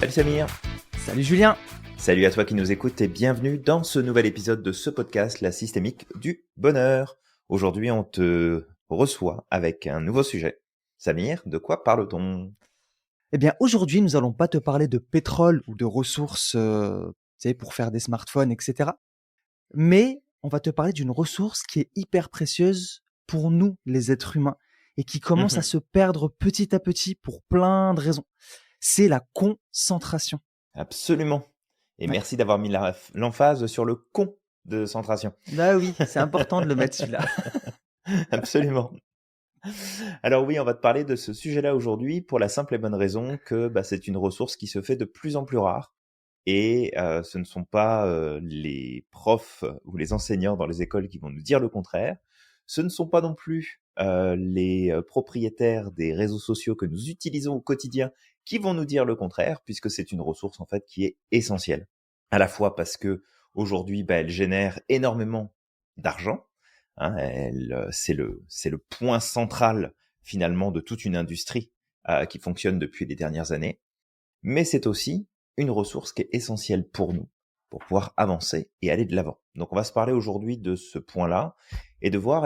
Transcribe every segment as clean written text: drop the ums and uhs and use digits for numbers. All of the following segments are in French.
Salut Samir. Salut Julien. Salut à toi qui nous écoutes et bienvenue dans ce nouvel épisode de ce podcast, La Systémique du Bonheur. Aujourd'hui, on te reçoit avec un nouveau sujet. Samir, de quoi parle-t-on ? Eh bien, aujourd'hui, nous allons pas te parler de pétrole ou de ressources, tu sais, pour faire des smartphones, etc. Mais on va te parler d'une ressource qui est hyper précieuse pour nous, les êtres humains, et qui commence à se perdre petit à petit pour plein de raisons. C'est la concentration. Absolument. Et Ouais. merci d'avoir mis l'emphase sur le con de centration. Bah oui, c'est important de le mettre celui-là. Absolument. Alors oui, on va te parler de ce sujet-là aujourd'hui pour la simple et bonne raison que c'est une ressource qui se fait de plus en plus rare. Et ce ne sont pas les profs ou les enseignants dans les écoles qui vont nous dire le contraire. Ce ne sont pas non plus les propriétaires des réseaux sociaux que nous utilisons au quotidien qui vont nous dire le contraire, puisque c'est une ressource en fait qui est essentielle. À la fois parce que aujourd'hui, elle génère énormément d'argent. Hein, c'est le point central finalement de toute une industrie qui fonctionne depuis les dernières années. Mais c'est aussi une ressource qui est essentielle pour nous, pour pouvoir avancer et aller de l'avant. Donc on va se parler aujourd'hui de ce point-là et de voir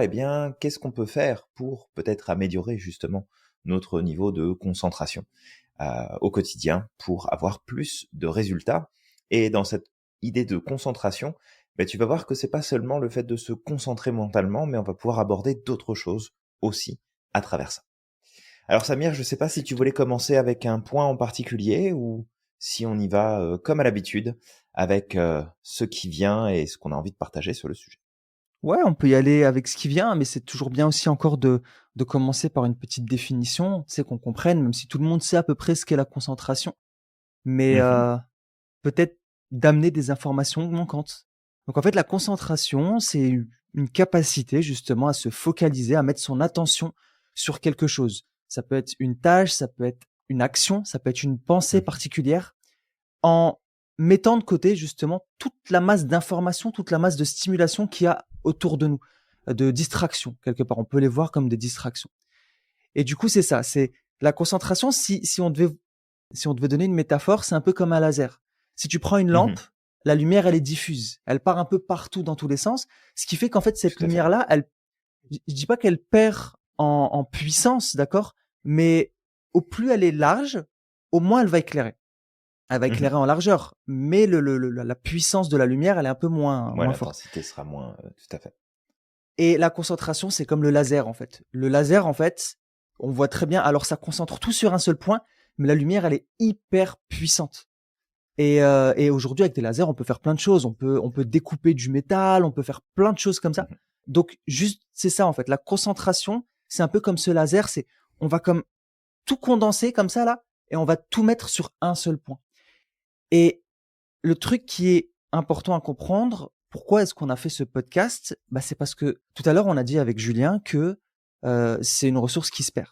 qu'est-ce qu'on peut faire pour peut-être améliorer justement notre niveau de concentration au quotidien pour avoir plus de résultats. Et dans cette idée de concentration, tu vas voir que c'est pas seulement le fait de se concentrer mentalement, mais on va pouvoir aborder d'autres choses aussi à travers ça. Alors Samir, je ne sais pas si tu voulais commencer avec un point en particulier ou si on y va comme à l'habitude avec ce qui vient et ce qu'on a envie de partager sur le sujet. Ouais, on peut y aller avec ce qui vient, mais c'est toujours bien aussi encore de commencer par une petite définition, tu sais, qu'on comprenne, même si tout le monde sait à peu près ce qu'est la concentration. Mais Mhm. peut-être d'amener des informations manquantes. Donc en fait, la concentration, c'est une capacité justement à se focaliser, à mettre son attention sur quelque chose. Ça peut être une tâche, ça peut être une action, ça peut être une pensée Mhm. particulière, en mettant de côté justement toute la masse d'informations, toute la masse de stimulation qu'il y a autour de nous, de distractions quelque part. On peut les voir comme des distractions. Et du coup, c'est ça, c'est la concentration. Si on devait donner une métaphore, c'est un peu comme un laser. Si tu prends une lampe, Mhm. la lumière, elle est diffuse. Elle part un peu partout dans tous les sens. Ce qui fait qu'en fait, cette Tout à fait. lumière-là, je dis pas qu'elle perd en puissance, d'accord? Mais au plus elle est large, au moins elle va éclairer. Elle va Mhm. éclairer en largeur. Mais la puissance de la lumière, elle est un peu Ouais, moins forte. l'intensité sera moins, tout à fait. Et la concentration, c'est comme le laser, en fait. Le laser, en fait, on voit très bien. Alors, ça concentre tout sur un seul point, mais la lumière, elle est hyper puissante. Et aujourd'hui, avec des lasers, on peut faire plein de choses. On peut découper du métal, on peut faire plein de choses comme ça. Mhm. Donc, juste, c'est ça, en fait. La concentration, c'est un peu comme ce laser. On va comme tout condenser comme ça, là, et on va tout mettre sur un seul point. Et le truc qui est important à comprendre, pourquoi est-ce qu'on a fait ce podcast? C'est parce que tout à l'heure, on a dit avec Julien que c'est une ressource qui se perd.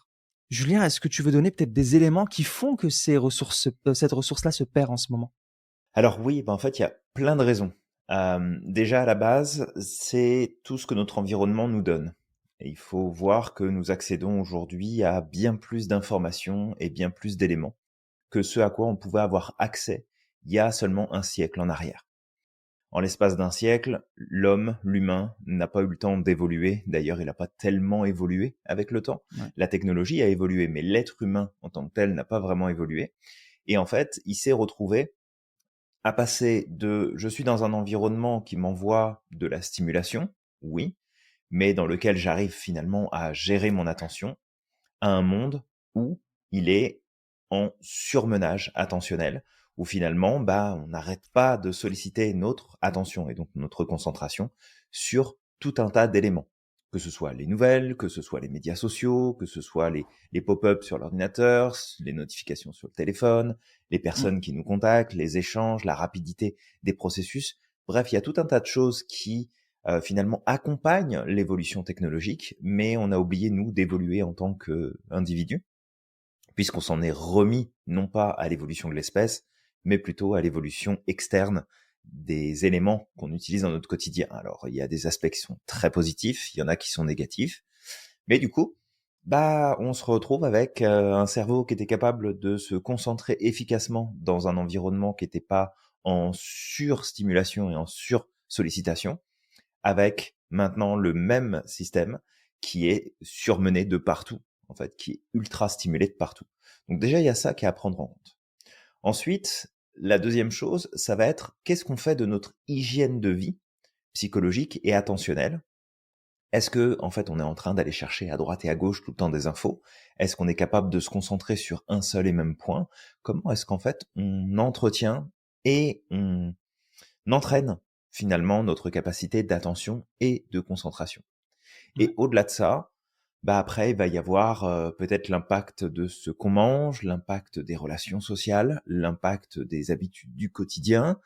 Julien, est-ce que tu veux donner peut-être des éléments qui font que cette ressource-là se perd en ce moment? Alors oui, en fait, il y a plein de raisons. Déjà à la base, c'est tout ce que notre environnement nous donne. Et il faut voir que nous accédons aujourd'hui à bien plus d'informations et bien plus d'éléments que ce à quoi on pouvait avoir accès il y a seulement un siècle en arrière. En l'espace d'un siècle, l'humain, n'a pas eu le temps d'évoluer. D'ailleurs, il n'a pas tellement évolué avec le temps. Ouais. La technologie a évolué, mais l'être humain en tant que tel n'a pas vraiment évolué. Et en fait, il s'est retrouvé à passer de je suis dans un environnement qui m'envoie de la stimulation, oui, mais dans lequel j'arrive finalement à gérer mon attention, à un monde où il est en surmenage attentionnel, où finalement, on n'arrête pas de solliciter notre attention et donc notre concentration sur tout un tas d'éléments. Que ce soit les nouvelles, que ce soit les médias sociaux, que ce soit les pop-ups sur l'ordinateur, les notifications sur le téléphone, les Mm. personnes qui nous contactent, les échanges, la rapidité des processus. Bref, il y a tout un tas de choses qui finalement accompagnent l'évolution technologique, mais on a oublié, nous, d'évoluer en tant qu'individu, puisqu'on s'en est remis non pas à l'évolution de l'espèce, mais plutôt à l'évolution externe des éléments qu'on utilise dans notre quotidien. Alors, il y a des aspects qui sont très positifs, il y en a qui sont négatifs, mais du coup, on se retrouve avec un cerveau qui était capable de se concentrer efficacement dans un environnement qui n'était pas en surstimulation et en sursollicitation, avec maintenant le même système qui est surmené de partout, en fait, qui est ultra stimulé de partout. Donc déjà, il y a ça qui est à prendre en compte. Ensuite, la deuxième chose, ça va être qu'est-ce qu'on fait de notre hygiène de vie psychologique et attentionnelle. Est-ce que, en fait, on est en train d'aller chercher à droite et à gauche tout le temps des infos? Est-ce qu'on est capable de se concentrer sur un seul et même point? Comment est-ce qu'en fait, on entretient et on entraîne finalement notre capacité d'attention et de concentration? Ouais. Et au-delà de ça, après, il va y avoir peut-être l'impact de ce qu'on mange, l'impact des relations sociales, l'impact des habitudes du quotidien.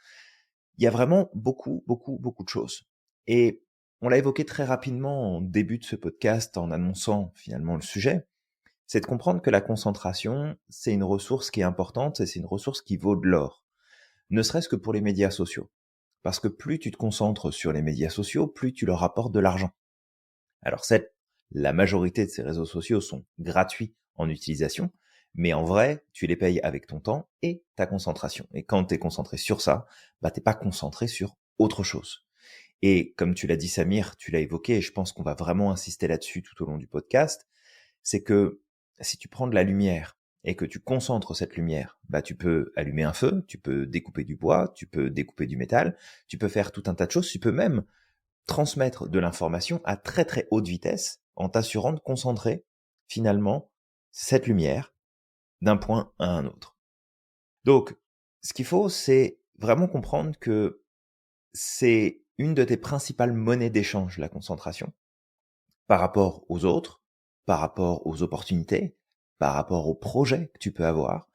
Il y a vraiment beaucoup, beaucoup, beaucoup de choses. Et on l'a évoqué très rapidement en début de ce podcast en annonçant finalement le sujet, c'est de comprendre que la concentration, c'est une ressource qui est importante et c'est une ressource qui vaut de l'or. Ne serait-ce que pour les médias sociaux. Parce que plus tu te concentres sur les médias sociaux, plus tu leur apportes de l'argent. Alors certes, la majorité de ces réseaux sociaux sont gratuits en utilisation, mais en vrai, tu les payes avec ton temps et ta concentration. Et quand tu es concentré sur ça, t'es pas concentré sur autre chose. Et comme tu l'as dit Samir, tu l'as évoqué, et je pense qu'on va vraiment insister là-dessus tout au long du podcast, c'est que si tu prends de la lumière et que tu concentres cette lumière, tu peux allumer un feu, tu peux découper du bois, tu peux découper du métal, tu peux faire tout un tas de choses, tu peux même transmettre de l'information à très très haute vitesse en t'assurant de concentrer finalement cette lumière d'un point à un autre. Donc, ce qu'il faut, c'est vraiment comprendre que c'est une de tes principales monnaies d'échange, la concentration, par rapport aux autres, par rapport aux opportunités, par rapport aux projets que tu peux avoir.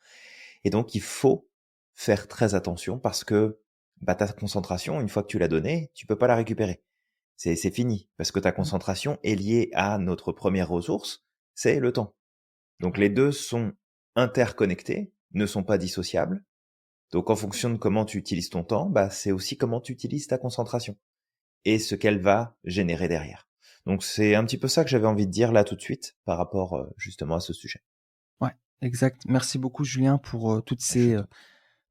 Et donc, il faut faire très attention parce que ta concentration, une fois que tu l'as donnée, tu peux pas la récupérer. C'est fini, parce que ta concentration est liée à notre première ressource, c'est le temps. Donc les deux sont interconnectés, ne sont pas dissociables. Donc en fonction de comment tu utilises ton temps, c'est aussi comment tu utilises ta concentration et ce qu'elle va générer derrière. Donc c'est un petit peu ça que j'avais envie de dire là tout de suite par rapport justement à ce sujet. Ouais, exact. Merci beaucoup, Julien, pour toutes Je ces t'en prie.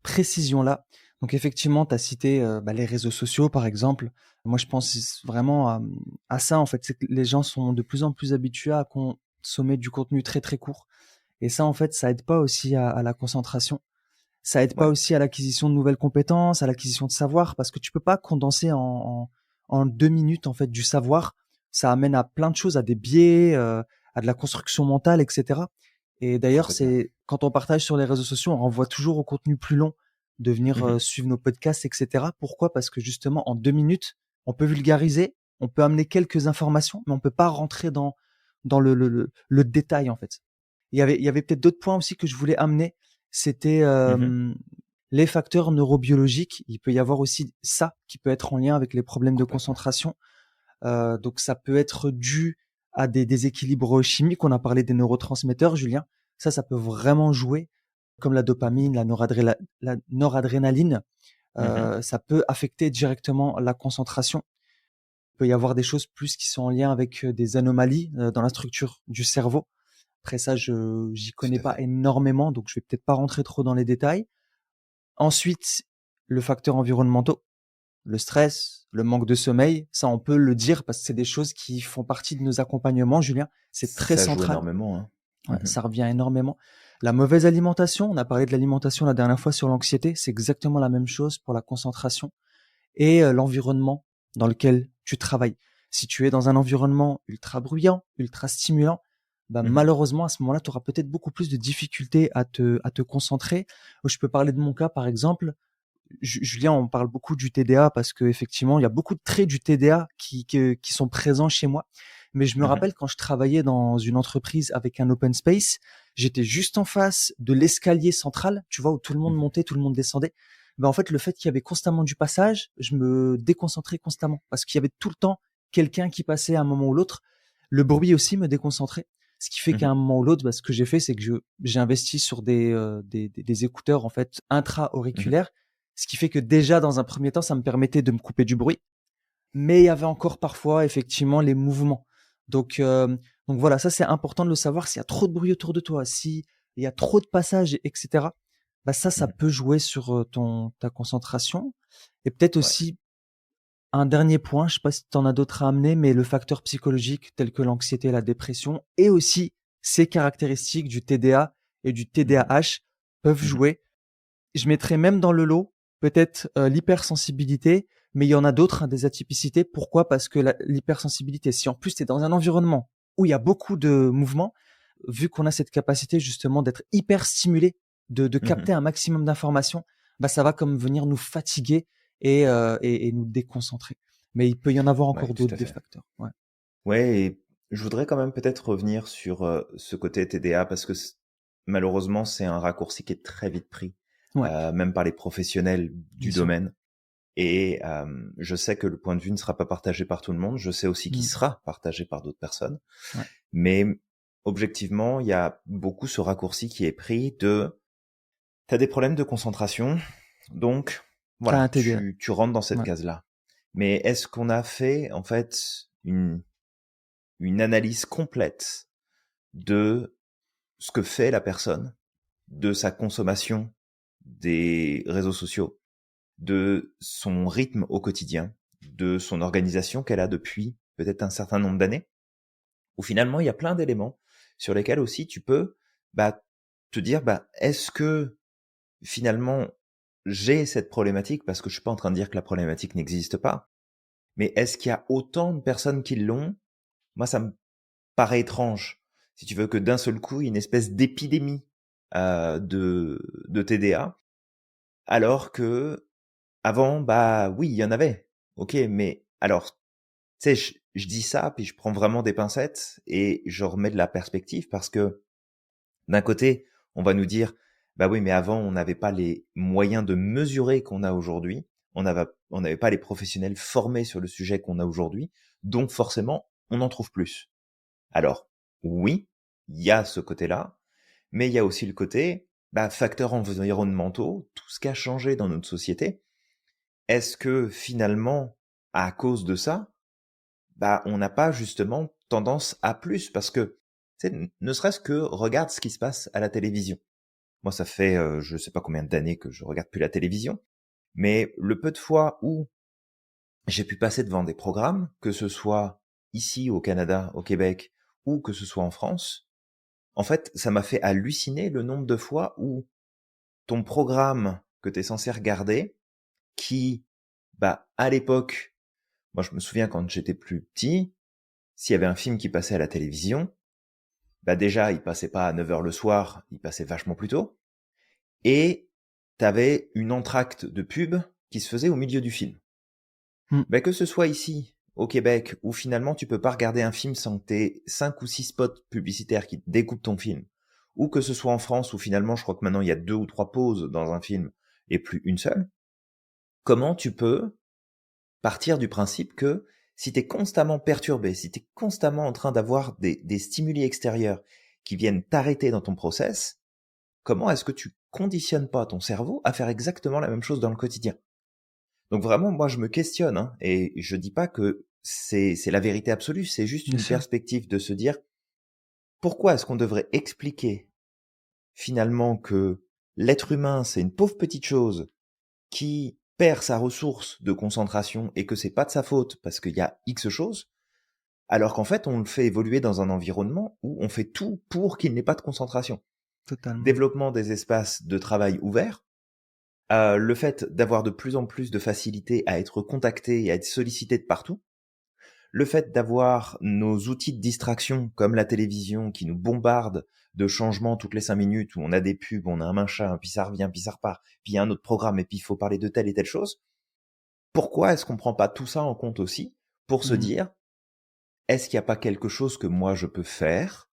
précisions-là. Donc, effectivement, tu as cité les réseaux sociaux, par exemple. Moi, je pense vraiment à ça, en fait. C'est que les gens sont de plus en plus habitués à consommer du contenu très, très court. Et ça, en fait, ça aide pas aussi à la concentration. Ça aide pas Ouais, aussi à l'acquisition de nouvelles compétences, à l'acquisition de savoir, parce que tu peux pas condenser en 2 minutes, en fait, du savoir. Ça amène à plein de choses, à des biais, à de la construction mentale, etc. Et d'ailleurs, complètement. c'est quand on partage sur les réseaux sociaux, on renvoie toujours au contenu plus long, de venir Mhm. suivre nos podcasts, etc. Pourquoi? Parce que justement, en 2 minutes, on peut vulgariser, on peut amener quelques informations, mais on peut pas rentrer dans le détail, en fait. Il y avait peut-être d'autres points aussi que je voulais amener. C'était Mhm. les facteurs neurobiologiques. Il peut y avoir aussi ça qui peut être en lien avec les problèmes de Complètement. concentration. Donc ça peut être dû à des déséquilibres chimiques. On a parlé des neurotransmetteurs, Julien. Ça peut vraiment jouer, comme la dopamine, la noradrénaline. Mhm. Ça peut affecter directement la concentration. Il peut y avoir des choses plus qui sont en lien avec des anomalies dans la structure du cerveau. Après ça, j'y Tout connais à pas fait. énormément, donc je vais peut-être pas rentrer trop dans les détails. Ensuite, le facteur environnementaux, le stress, le manque de sommeil, ça on peut le dire parce que c'est des choses qui font partie de nos accompagnements, Julien. C'est très Ça joue central. énormément, hein. Ouais, Mhm. ça revient énormément. La mauvaise alimentation, on a parlé de l'alimentation la dernière fois sur l'anxiété, c'est exactement la même chose pour la concentration et l'environnement dans lequel tu travailles. Si tu es dans un environnement ultra bruyant, ultra stimulant, Mhm. malheureusement, à ce moment-là, tu auras peut-être beaucoup plus de difficultés à te concentrer. Je peux parler de mon cas, par exemple. Julien, on parle beaucoup du TDA parce que effectivement, il y a beaucoup de traits du TDA qui sont présents chez moi. Mais je me Mhm. rappelle quand je travaillais dans une entreprise avec un open space, j'étais juste en face de l'escalier central, tu vois, où tout le monde Mhm. montait, tout le monde descendait. En fait, le fait qu'il y avait constamment du passage, je me déconcentrais constamment parce qu'il y avait tout le temps quelqu'un qui passait à un moment ou l'autre. Le bruit aussi me déconcentrait. Ce qui fait qu'à un Mhm. moment ou l'autre, ce que j'ai fait, c'est que j'ai investi sur des écouteurs en fait Mhm. intra-auriculaires, ce qui fait que déjà dans un premier temps, ça me permettait de me couper du bruit, mais il y avait encore parfois effectivement les mouvements. Donc Donc voilà, ça c'est important de le savoir. S'il y a trop de bruit autour de toi, s'il y a trop de passages, etc., bah ça Mmh. peut jouer sur ta concentration. Et peut-être Ouais. aussi un dernier point, je sais pas si tu en as d'autres à amener, mais le facteur psychologique tel que l'anxiété et la dépression, et aussi ces caractéristiques du TDA et du Mmh. TDAH peuvent Mmh. jouer. Je mettrais même dans le lot peut-être l'hypersensibilité, mais il y en a d'autres, hein, des atypicités. Pourquoi? Parce que l'hypersensibilité, si en plus tu es dans un environnement où il y a beaucoup de mouvements, vu qu'on a cette capacité justement d'être hyper stimulé, de Mmh. capter un maximum d'informations, bah ça va comme venir nous fatiguer et nous déconcentrer. Mais il peut y en avoir Ouais, encore tout d'autres à des fait. facteurs. Ouais. Ouais, et je voudrais quand même peut-être revenir sur, ce côté TDA parce que malheureusement, c'est un raccourci qui est très vite pris, Ouais, même par les professionnels bien du sûr. domaine. Et je sais que le point de vue ne sera pas partagé par tout le monde. Je sais aussi qu'il Mm. sera partagé par d'autres personnes. Ouais. Mais objectivement, il y a beaucoup ce raccourci qui est pris de t'as des problèmes de concentration, donc T'as voilà, un TDA. tu rentres dans cette Ouais. case-là. Mais est-ce qu'on a fait en fait une analyse complète de ce que fait la personne, de sa consommation des réseaux sociaux, de son rythme au quotidien, de son organisation qu'elle a depuis peut-être un certain nombre d'années, où finalement il y a plein d'éléments sur lesquels aussi tu peux bah, te dire est-ce que finalement j'ai cette problématique, parce que je suis pas en train de dire que la problématique n'existe pas, mais est-ce qu'il y a autant de personnes qui l'ont? Moi, ça me paraît étrange, si tu veux, que d'un seul coup, il y ait une espèce d'épidémie de TDA, alors que avant, bah oui, il y en avait. Ok, mais alors, tu sais, je dis ça, puis je prends vraiment des pincettes et je remets de la perspective parce que d'un côté, on va nous dire, bah oui, mais avant, on n'avait pas les moyens de mesurer qu'on a aujourd'hui. On n'avait pas les professionnels formés sur le sujet qu'on a aujourd'hui. Donc, forcément, on en trouve plus. Alors, oui, il y a ce côté-là, mais il y a aussi le côté, facteurs environnementaux, tout ce qui a changé dans notre société. Est-ce que finalement, à cause de ça, on n'a pas justement tendance à plus? Parce que, tu sais, ne serait-ce que regarde ce qui se passe à la télévision. Moi, ça fait je sais pas combien d'années que je regarde plus la télévision, mais le peu de fois où j'ai pu passer devant des programmes, que ce soit ici au Canada, au Québec, ou que ce soit en France, en fait, ça m'a fait halluciner le nombre de fois où ton programme que tu es censé regarder, qui, à l'époque, moi je me souviens quand j'étais plus petit, s'il y avait un film qui passait à la télévision, déjà il passait pas à 9 heures le soir, il passait vachement plus tôt, et t'avais une entracte de pub qui se faisait au milieu du film. Mm. Que ce soit ici, au Québec, où finalement tu peux pas regarder un film sans que t'aies 5 ou 6 spots publicitaires qui te découpent ton film, ou que ce soit en France où finalement je crois que maintenant il y a 2 ou 3 pauses dans un film et plus une seule, comment tu peux partir du principe que si tu es constamment perturbé, si tu es constamment en train d'avoir des stimuli extérieurs qui viennent t'arrêter dans ton process, comment est-ce que tu conditionnes pas ton cerveau à faire exactement la même chose dans le quotidien? Donc vraiment, moi, je me questionne, hein, et je dis pas que c'est la vérité absolue, c'est juste Bien une sûr. perspective de se dire, pourquoi est-ce qu'on devrait expliquer finalement que l'être humain, c'est une pauvre petite chose qui perd sa ressource de concentration et que c'est pas de sa faute parce qu'il y a X choses, alors qu'en fait, on le fait évoluer dans un environnement où on fait tout pour qu'il n'ait pas de concentration. Totalement. Développement des espaces de travail ouverts, le fait d'avoir de plus en plus de facilité à être contacté et à être sollicité de partout, le fait d'avoir nos outils de distraction comme la télévision qui nous bombarde de changements toutes les 5 minutes où on a des pubs, on a un machin, puis ça revient, puis ça repart, puis il y a un autre programme et puis il faut parler de telle et telle chose. Pourquoi est-ce qu'on prend pas tout ça en compte aussi pour se Mm. dire, est-ce qu'il n'y a pas quelque chose que moi je peux faire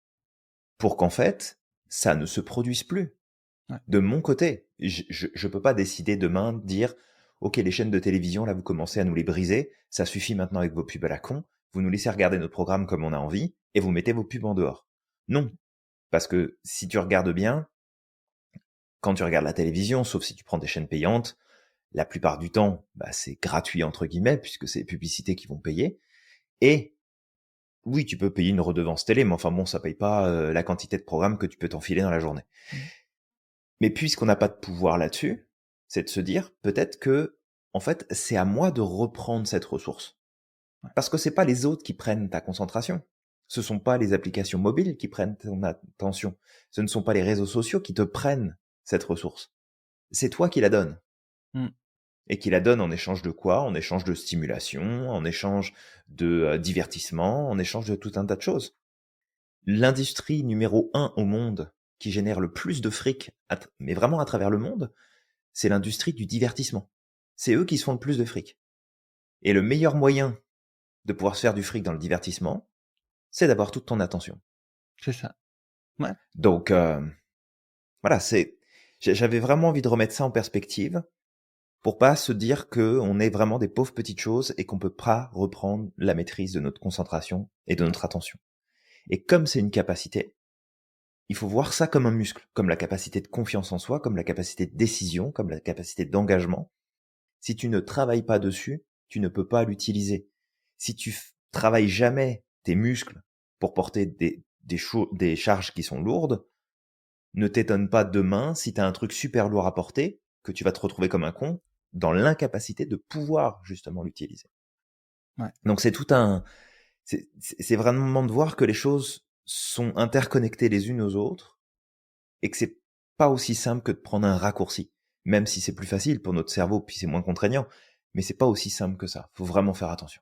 pour qu'en fait, ça ne se produise plus? Ouais. De mon côté, je peux pas décider demain de dire, OK, les chaînes de télévision, là, vous commencez à nous les briser, ça suffit maintenant avec vos pubs à la con, vous nous laissez regarder notre programme comme on a envie, et vous mettez vos pubs en dehors. Non. Parce que si tu regardes bien, quand tu regardes la télévision, sauf si tu prends des chaînes payantes, la plupart du temps, c'est gratuit entre guillemets, puisque c'est les publicités qui vont payer. Et oui, tu peux payer une redevance télé, mais enfin bon, ça paye pas la quantité de programmes que tu peux t'enfiler dans la journée. Mais puisqu'on n'a pas de pouvoir là-dessus, c'est de se dire peut-être que, en fait, c'est à moi de reprendre cette ressource. Parce que c'est pas les autres qui prennent ta concentration. Ce sont pas les applications mobiles qui prennent ton attention. Ce ne sont pas les réseaux sociaux qui te prennent cette ressource. C'est toi qui la donnes. Mm. Et qui la donne en échange de quoi? En échange de stimulation, en échange de divertissement, en échange de tout un tas de choses. L'industrie numéro 1 au monde qui génère le plus de fric, mais vraiment à travers le monde, c'est l'industrie du divertissement. C'est eux qui se font le plus de fric. Et le meilleur moyen de pouvoir se faire du fric dans le divertissement, c'est d'avoir toute ton attention. C'est ça. Ouais. Donc, voilà, j'avais vraiment envie de remettre ça en perspective pour pas se dire que on est vraiment des pauvres petites choses et qu'on peut pas reprendre la maîtrise de notre concentration et de notre attention. Et comme c'est une capacité, il faut voir ça comme un muscle, comme la capacité de confiance en soi, comme la capacité de décision, comme la capacité d'engagement. Si tu ne travailles pas dessus, tu ne peux pas l'utiliser. Si tu travailles jamais tes muscles pour porter des charges qui sont lourdes, ne t'étonne pas demain si tu as un truc super lourd à porter, que tu vas te retrouver comme un con dans l'incapacité de pouvoir justement l'utiliser. Ouais. Donc c'est vraiment de voir que les choses sont interconnectées les unes aux autres et que c'est pas aussi simple que de prendre un raccourci, même si c'est plus facile pour notre cerveau puis c'est moins contraignant, mais c'est pas aussi simple que ça. Faut vraiment faire attention.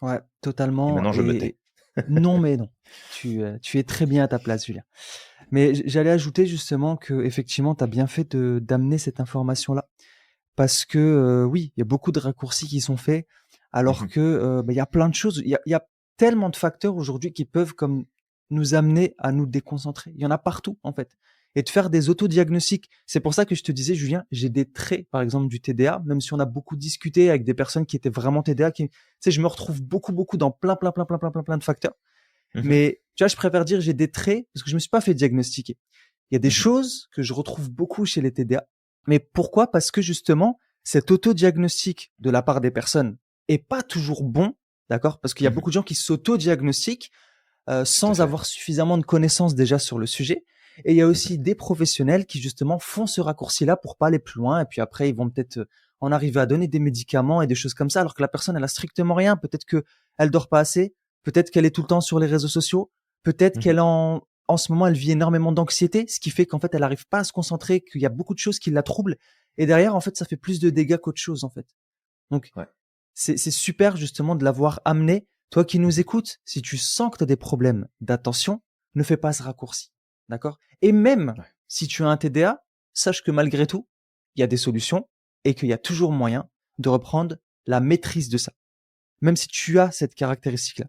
Ouais, Et totalement. maintenant je me tais. Et non, mais non. Tu es très bien à ta place, Julien. Mais j'allais ajouter justement que effectivement, tu as bien fait d'amener cette information-là. Parce que oui, il y a beaucoup de raccourcis qui sont faits, alors que il y a plein de choses. Il y a tellement de facteurs aujourd'hui qui peuvent comme nous amener à nous déconcentrer. Il y en a partout en fait. Et de faire des autodiagnostics. C'est pour ça que je te disais, Julien, j'ai des traits, par exemple, du TDA, même si on a beaucoup discuté avec des personnes qui étaient vraiment TDA, tu sais, je me retrouve beaucoup dans plein de facteurs. Mhm. Mais tu vois, je préfère dire j'ai des traits parce que je me suis pas fait diagnostiquer. Il y a des Mhm. choses que je retrouve beaucoup chez les TDA. Mais pourquoi? Parce que justement, cet autodiagnostic de la part des personnes est pas toujours bon, d'accord? Parce qu'il y a Mhm. beaucoup de gens qui s'autodiagnostiquent Tout à sans fait. avoir suffisamment de connaissances déjà sur le sujet. Et il y a Mhm. aussi des professionnels qui justement font ce raccourci-là pour pas aller plus loin. Et puis après, ils vont peut-être en arriver à donner des médicaments et des choses comme ça, alors que la personne, elle a strictement rien. Peut-être que elle dort pas assez. Peut-être qu'elle est tout le temps sur les réseaux sociaux. Peut-être Mhm. qu'elle en ce moment, elle vit énormément d'anxiété, ce qui fait qu'en fait, elle n'arrive pas à se concentrer, qu'il y a beaucoup de choses qui la troublent. Et derrière, en fait, ça fait plus de dégâts qu'autre chose, en fait. Donc, Ouais. c'est super justement de l'avoir amené. Toi qui nous Mhm. écoutes, si tu sens que tu as des problèmes d'attention, ne fais pas ce raccourci. D'accord? Et même Ouais. si tu as un TDA, sache que malgré tout, il y a des solutions et qu'il y a toujours moyen de reprendre la maîtrise de ça. Même si tu as cette caractéristique-là.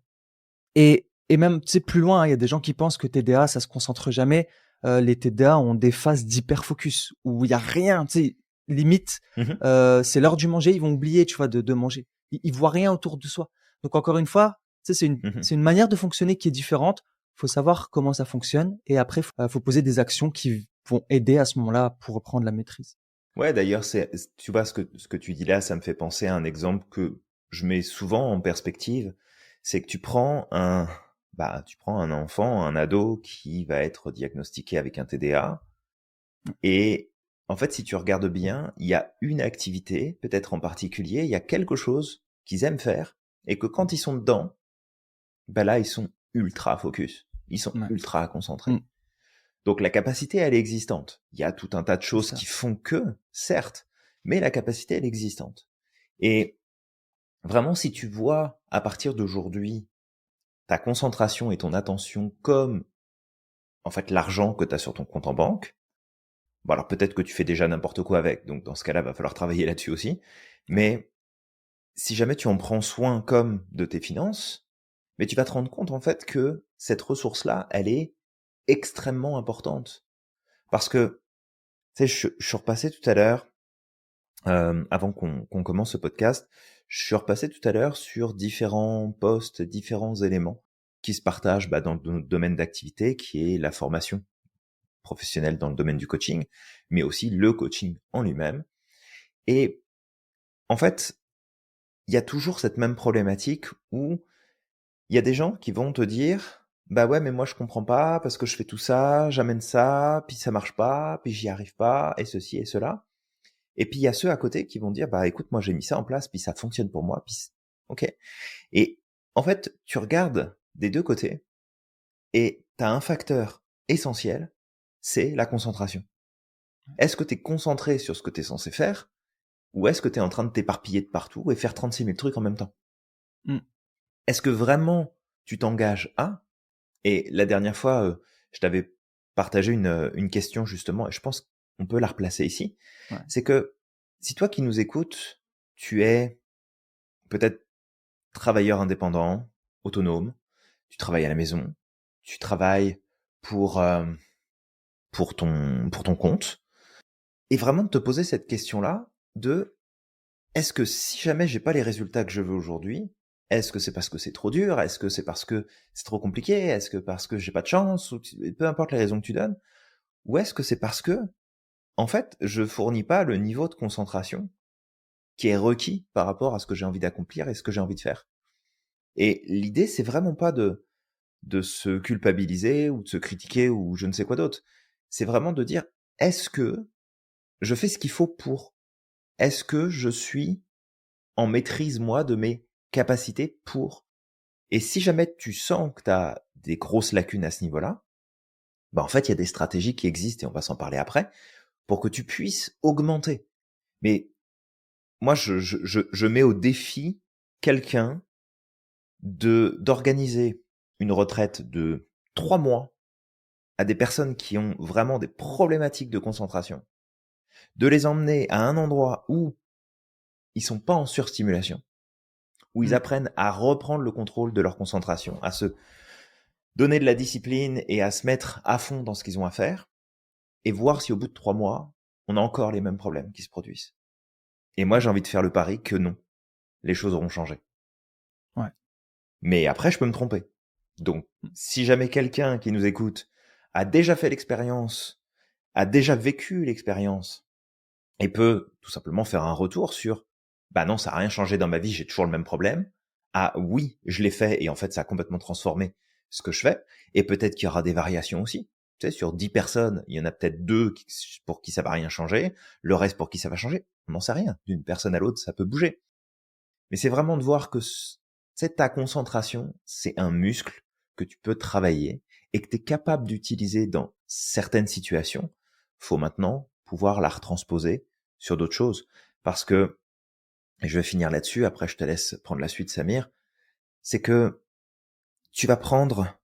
Et même, tu sais, plus loin, hein, il y a des gens qui pensent que TDA, ça se concentre jamais. Les TDA ont des phases d'hyperfocus où il y a rien, tu sais, limite, Mhm. c'est l'heure du manger, ils vont oublier, tu vois, de manger. Ils voient rien autour de soi. Donc encore une fois, tu sais, Mhm. c'est une manière de fonctionner qui est différente. Faut savoir comment ça fonctionne et après, faut poser des actions qui vont aider à ce moment-là pour reprendre la maîtrise. Ouais, d'ailleurs, tu vois, ce que tu dis là, ça me fait penser à un exemple que je mets souvent en perspective. C'est que tu prends un enfant, un ado qui va être diagnostiqué avec un TDA. Et en fait, si tu regardes bien, il y a une activité, peut-être en particulier, il y a quelque chose qu'ils aiment faire et que quand ils sont dedans, ben là, ils sont ultra focus. Ils sont Ouais. ultra Mm, concentrés. Donc la capacité, elle est existante. Il y a tout un tas de c'est choses ça. qui font que, certes, mais la capacité, elle est existante. Et vraiment, si tu vois à partir d'aujourd'hui ta concentration et ton attention comme en fait l'argent que tu as sur ton compte en banque, bon alors peut-être que tu fais déjà n'importe quoi avec, donc dans ce cas-là, va falloir travailler là-dessus aussi. Ouais. Mais si jamais tu en prends soin comme de tes finances, mais tu vas te rendre compte en fait que cette ressource-là, elle est extrêmement importante. Parce que, tu sais, je suis repassé tout à l'heure, avant qu'on commence ce podcast, je suis repassé tout à l'heure sur différents postes, différents éléments qui se partagent dans notre domaine d'activité, qui est la formation professionnelle dans le domaine du coaching, mais aussi le coaching en lui-même. Et en fait, il y a toujours cette même problématique où Il y a des gens qui vont te dire, bah ouais, mais moi je comprends pas parce que je fais tout ça, j'amène ça, puis ça marche pas, puis j'y arrive pas, et ceci et cela. Et puis il y a ceux à côté qui vont dire, bah écoute, moi j'ai mis ça en place, puis ça fonctionne pour moi, puis ok. Et en fait, tu regardes des deux côtés et t'as un facteur essentiel, c'est la concentration. Est-ce que tu es concentré sur ce que tu es censé faire, ou est-ce que tu es en train de t'éparpiller de partout et faire 36 000 trucs en même temps? Mm. Est-ce que vraiment tu t'engages à? Et la dernière fois, je t'avais partagé une question justement, et je pense qu'on peut la replacer ici. Ouais. C'est que si toi qui nous écoutes, tu es peut-être travailleur indépendant, autonome, tu travailles à la maison, tu travailles pour, pour ton compte, et vraiment de te poser cette question-là de est-ce que si jamais j'ai pas les résultats que je veux aujourd'hui, est-ce que c'est parce que c'est trop dur? Est-ce que c'est parce que c'est trop compliqué? Est-ce que parce que j'ai pas de chance? Ou peu importe les raisons que tu donnes. Ou est-ce que c'est parce que, en fait, je fournis pas le niveau de concentration qui est requis par rapport à ce que j'ai envie d'accomplir et ce que j'ai envie de faire? Et l'idée, c'est vraiment pas de se culpabiliser ou de se critiquer ou je ne sais quoi d'autre. C'est vraiment de dire, est-ce que je fais ce qu'il faut pour? Est-ce que je suis en maîtrise, moi, de mes capacités pour? Et si jamais tu sens que tu as des grosses lacunes à ce niveau-là, bah, en fait, il y a des stratégies qui existent et on va s'en parler après pour que tu puisses augmenter. Mais moi, je mets au défi quelqu'un d'organiser une retraite de 3 mois à des personnes qui ont vraiment des problématiques de concentration, de les emmener à un endroit où ils sont pas en surstimulation, où ils Mm. apprennent à reprendre le contrôle de leur concentration, à se donner de la discipline et à se mettre à fond dans ce qu'ils ont à faire, et voir si au bout de 3 mois, on a encore les mêmes problèmes qui se produisent. Et moi, j'ai envie de faire le pari que non, les choses auront changé. Ouais. Mais après, je peux me tromper. Donc, Mm. si jamais quelqu'un qui nous écoute a déjà fait l'expérience, a déjà vécu l'expérience, et peut tout simplement faire un retour sur, bah non, ça n'a rien changé dans ma vie, j'ai toujours le même problème. Ah oui, je l'ai fait et en fait, ça a complètement transformé ce que je fais. Et peut-être qu'il y aura des variations aussi. Tu sais, sur 10 personnes, il y en a peut-être 2 pour qui ça va rien changer, le reste pour qui ça va changer. On n'en sait rien. D'une personne à l'autre, ça peut bouger. Mais c'est vraiment de voir que ta concentration, c'est un muscle que tu peux travailler et que tu es capable d'utiliser dans certaines situations. Faut maintenant pouvoir la retransposer sur d'autres choses. Parce que, et je vais finir là-dessus, après je te laisse prendre la suite, Samir, c'est que tu vas prendre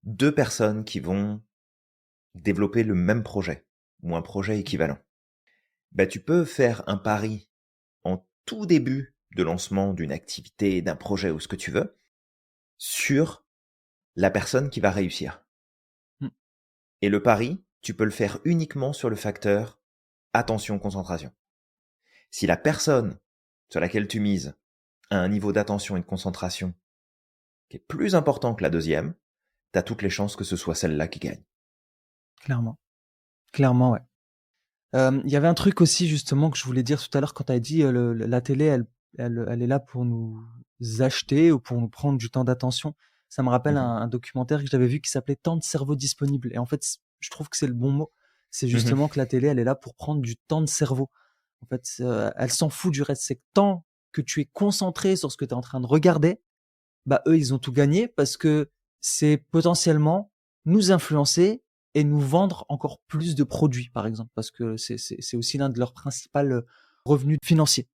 2 personnes qui vont développer le même projet ou un projet équivalent. Ben, tu peux faire un pari en tout début de lancement d'une activité, d'un projet ou ce que tu veux, sur la personne qui va réussir. Mm. Et le pari, tu peux le faire uniquement sur le facteur attention, concentration. Si la personne sur laquelle tu mises a un niveau d'attention et de concentration qui est plus important que la deuxième, tu as toutes les chances que ce soit celle-là qui gagne. Clairement. Clairement, ouais. Il y avait un truc aussi justement que je voulais dire tout à l'heure quand tu as dit la télé, elle est là pour nous acheter ou pour nous prendre du temps d'attention. Ça me rappelle Mhm. un documentaire que j'avais vu qui s'appelait Temps de cerveau disponible. Et en fait, je trouve que c'est le bon mot. C'est Mhm. justement que la télé, elle est là pour prendre du temps de cerveau. En fait, elle s'en fout du reste. C'est que tant que tu es concentré sur ce que tu es en train de regarder, bah eux, ils ont tout gagné parce que c'est potentiellement nous influencer et nous vendre encore plus de produits, par exemple, parce que c'est aussi l'un de leurs principaux revenus financiers.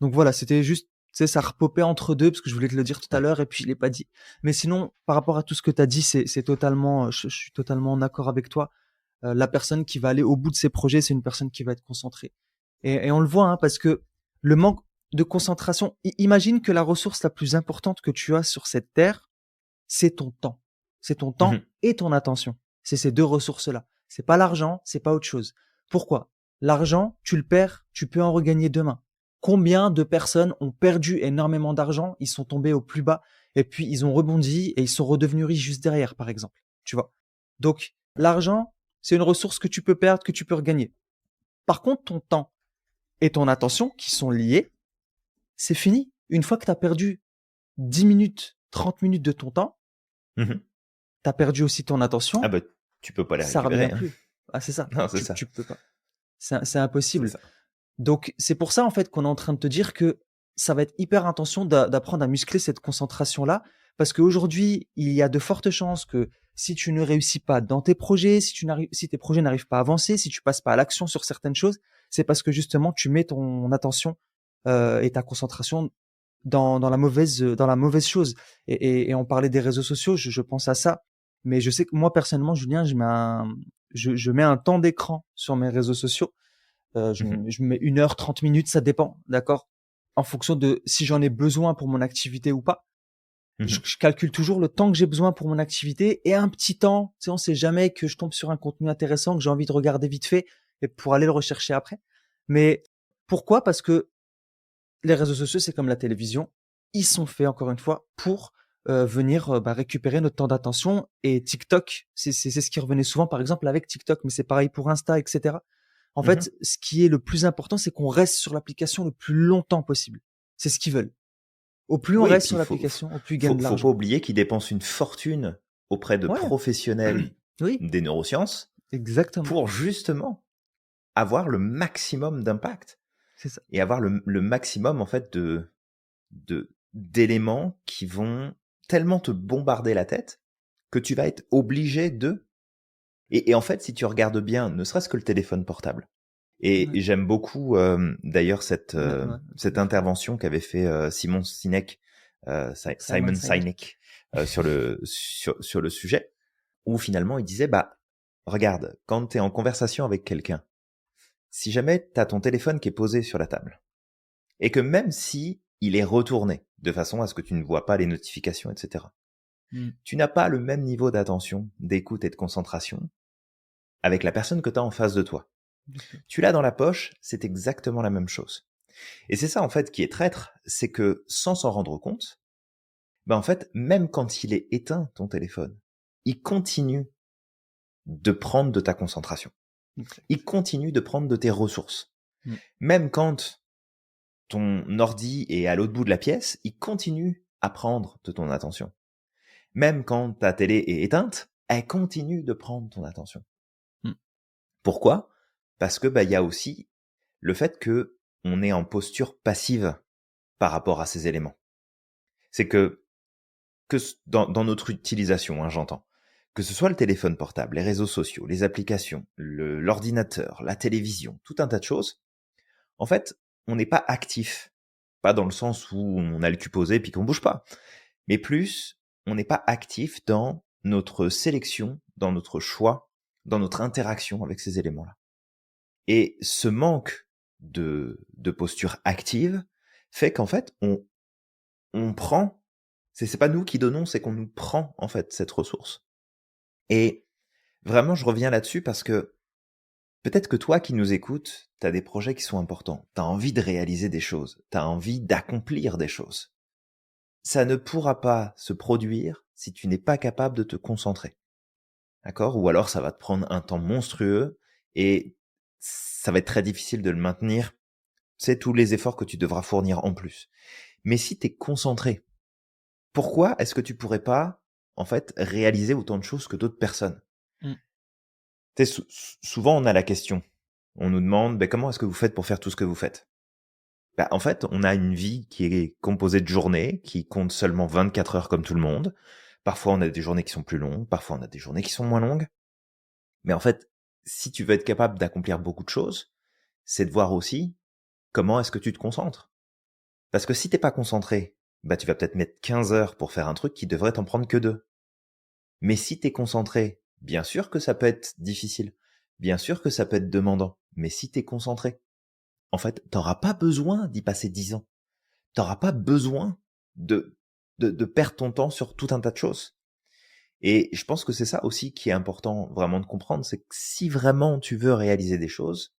Donc voilà, c'était juste, tu sais, ça repopait entre deux, parce que je voulais te le dire tout à Ouais. l'heure, et puis je l'ai pas dit. Mais sinon, par rapport à tout ce que tu as dit, c'est totalement, je suis totalement en accord avec toi. La personne qui va aller au bout de ses projets, c'est une personne qui va être concentrée. Et on le voit, hein, parce que le manque de concentration, imagine que la ressource la plus importante que tu as sur cette terre, c'est ton temps. C'est ton temps Mhm. et ton attention. C'est ces deux ressources-là. C'est pas l'argent, c'est pas autre chose. Pourquoi? L'argent, tu le perds, tu peux en regagner demain. Combien de personnes ont perdu énormément d'argent, ils sont tombés au plus bas, et puis ils ont rebondi et ils sont redevenus riches juste derrière, par exemple. Tu vois? Donc, l'argent, c'est une ressource que tu peux perdre, que tu peux regagner. Par contre, ton temps et ton attention, qui sont liés, c'est fini. Une fois que tu as perdu 10 minutes, 30 minutes de ton temps, Mhm. tu as perdu aussi ton Ah attention, bah, tu peux pas les ça récupérer, revient hein. plus. Ah, c'est ça. Non, c'est Tu, ça. tu peux pas. C'est C'est impossible. ça. Donc, c'est pour ça, en fait, qu'on est en train de te dire que ça va être hyper intention d'apprendre à muscler cette concentration-là. Parce qu'aujourd'hui, il y a de fortes chances que si tu ne réussis pas dans tes projets, si tes projets n'arrivent pas à avancer, si tu passes pas à l'action sur certaines choses, c'est parce que justement, tu mets ton attention et ta concentration dans la mauvaise chose. Et on parlait des réseaux sociaux, je pense à ça. Mais je sais que moi, personnellement, Julien, je mets un temps d'écran sur mes réseaux sociaux. Mhm. Je me mets 1 heure, 30 minutes, ça dépend, d'accord? En fonction de si j'en ai besoin pour mon activité ou pas. Mhm. Je calcule toujours le temps que j'ai besoin pour mon activité et un petit temps. Tu sais, on sait jamais que je tombe sur un contenu intéressant que j'ai envie de regarder vite fait et pour aller le rechercher après. Mais pourquoi? Parce que les réseaux sociaux, c'est comme la télévision. Ils sont faits, encore une fois, pour venir récupérer notre temps d'attention. Et TikTok, c'est ce qui revenait souvent, par exemple, avec TikTok, mais c'est pareil pour Insta, etc. En Mhm. fait, ce qui est le plus important, c'est qu'on reste sur l'application le plus longtemps possible. C'est ce qu'ils veulent. Au plus on Oui, et reste puis sur l'application, au plus ils gagnent de faut pas l'argent. oublier qu'ils dépensent une fortune auprès de Ouais, professionnels oui, des neurosciences exactement. pour justement avoir le maximum d'impact C'est ça. et avoir le maximum en fait d'éléments qui vont tellement te bombarder la tête que tu vas être obligé de et en fait si tu regardes bien ne serait-ce que le téléphone portable Ouais, et j'aime beaucoup d'ailleurs ouais, tout cette à fait. intervention qu'avait fait Simon Sinek Simon Simon Sinek. Sinek sur le sujet où finalement il disait bah regarde quand tu es en conversation avec quelqu'un si jamais tu as ton téléphone qui est posé sur la table et que même si il est retourné de façon à ce que tu ne vois pas les notifications, etc., Mm. tu n'as pas le même niveau d'attention, d'écoute et de concentration avec la personne que tu as en face de toi. Du tout. Tu l'as dans la poche, c'est exactement la même chose. Et c'est ça en fait qui est traître, c'est que sans s'en rendre compte, en fait, même quand il est éteint ton téléphone, il continue de prendre de ta concentration. Il Exact. continue de prendre de tes ressources. Mm. Même quand ton ordi est à l'autre bout de la pièce, il continue à prendre de ton attention. Même quand ta télé est éteinte, elle continue de prendre ton attention. Mm. Pourquoi? Parce que il y a aussi le fait que on est en posture passive par rapport à ces éléments. C'est que dans notre utilisation, hein, j'entends, que ce soit le téléphone portable, les réseaux sociaux, les applications, l'ordinateur, la télévision, tout un tas de choses, en fait, on n'est pas actif. Pas dans le sens où on a le cul posé puis qu'on bouge pas, mais plus on n'est pas actif dans notre sélection, dans notre choix, dans notre interaction avec ces éléments-là. Et ce manque de posture active fait qu'en fait, on prend, c'est pas nous qui donnons, c'est qu'on nous prend en fait cette ressource. Et vraiment, je reviens là-dessus parce que peut-être que toi qui nous écoutes, tu as des projets qui sont importants, tu as envie de réaliser des choses, tu as envie d'accomplir des choses. Ça ne pourra pas se produire si tu n'es pas capable de te concentrer. D'accord? Ou alors ça va te prendre un temps monstrueux et ça va être très difficile de le maintenir. C'est tous les efforts que tu devras fournir en plus. Mais si tu es concentré, pourquoi est-ce que tu pourrais pas, en fait, réaliser autant de choses que d'autres personnes? Mm. Tu sais, souvent on a la question. On nous demande, comment est-ce que vous faites pour faire tout ce que vous faites? En fait, on a une vie qui est composée de journées, qui compte seulement 24 heures comme tout le monde. Parfois, on a des journées qui sont plus longues, parfois on a des journées qui sont moins longues. Mais en fait, si tu veux être capable d'accomplir beaucoup de choses, c'est de voir aussi comment est-ce que tu te concentres. Parce que si t'es pas concentré, tu vas peut-être mettre 15 heures pour faire un truc qui devrait t'en prendre que 2. Mais si t'es concentré, bien sûr que ça peut être difficile. Bien sûr que ça peut être demandant. Mais si t'es concentré, en fait, t'auras pas besoin d'y passer 10 ans. T'auras pas besoin de perdre ton temps sur tout un tas de choses. Et je pense que c'est ça aussi qui est important vraiment de comprendre, c'est que si vraiment tu veux réaliser des choses,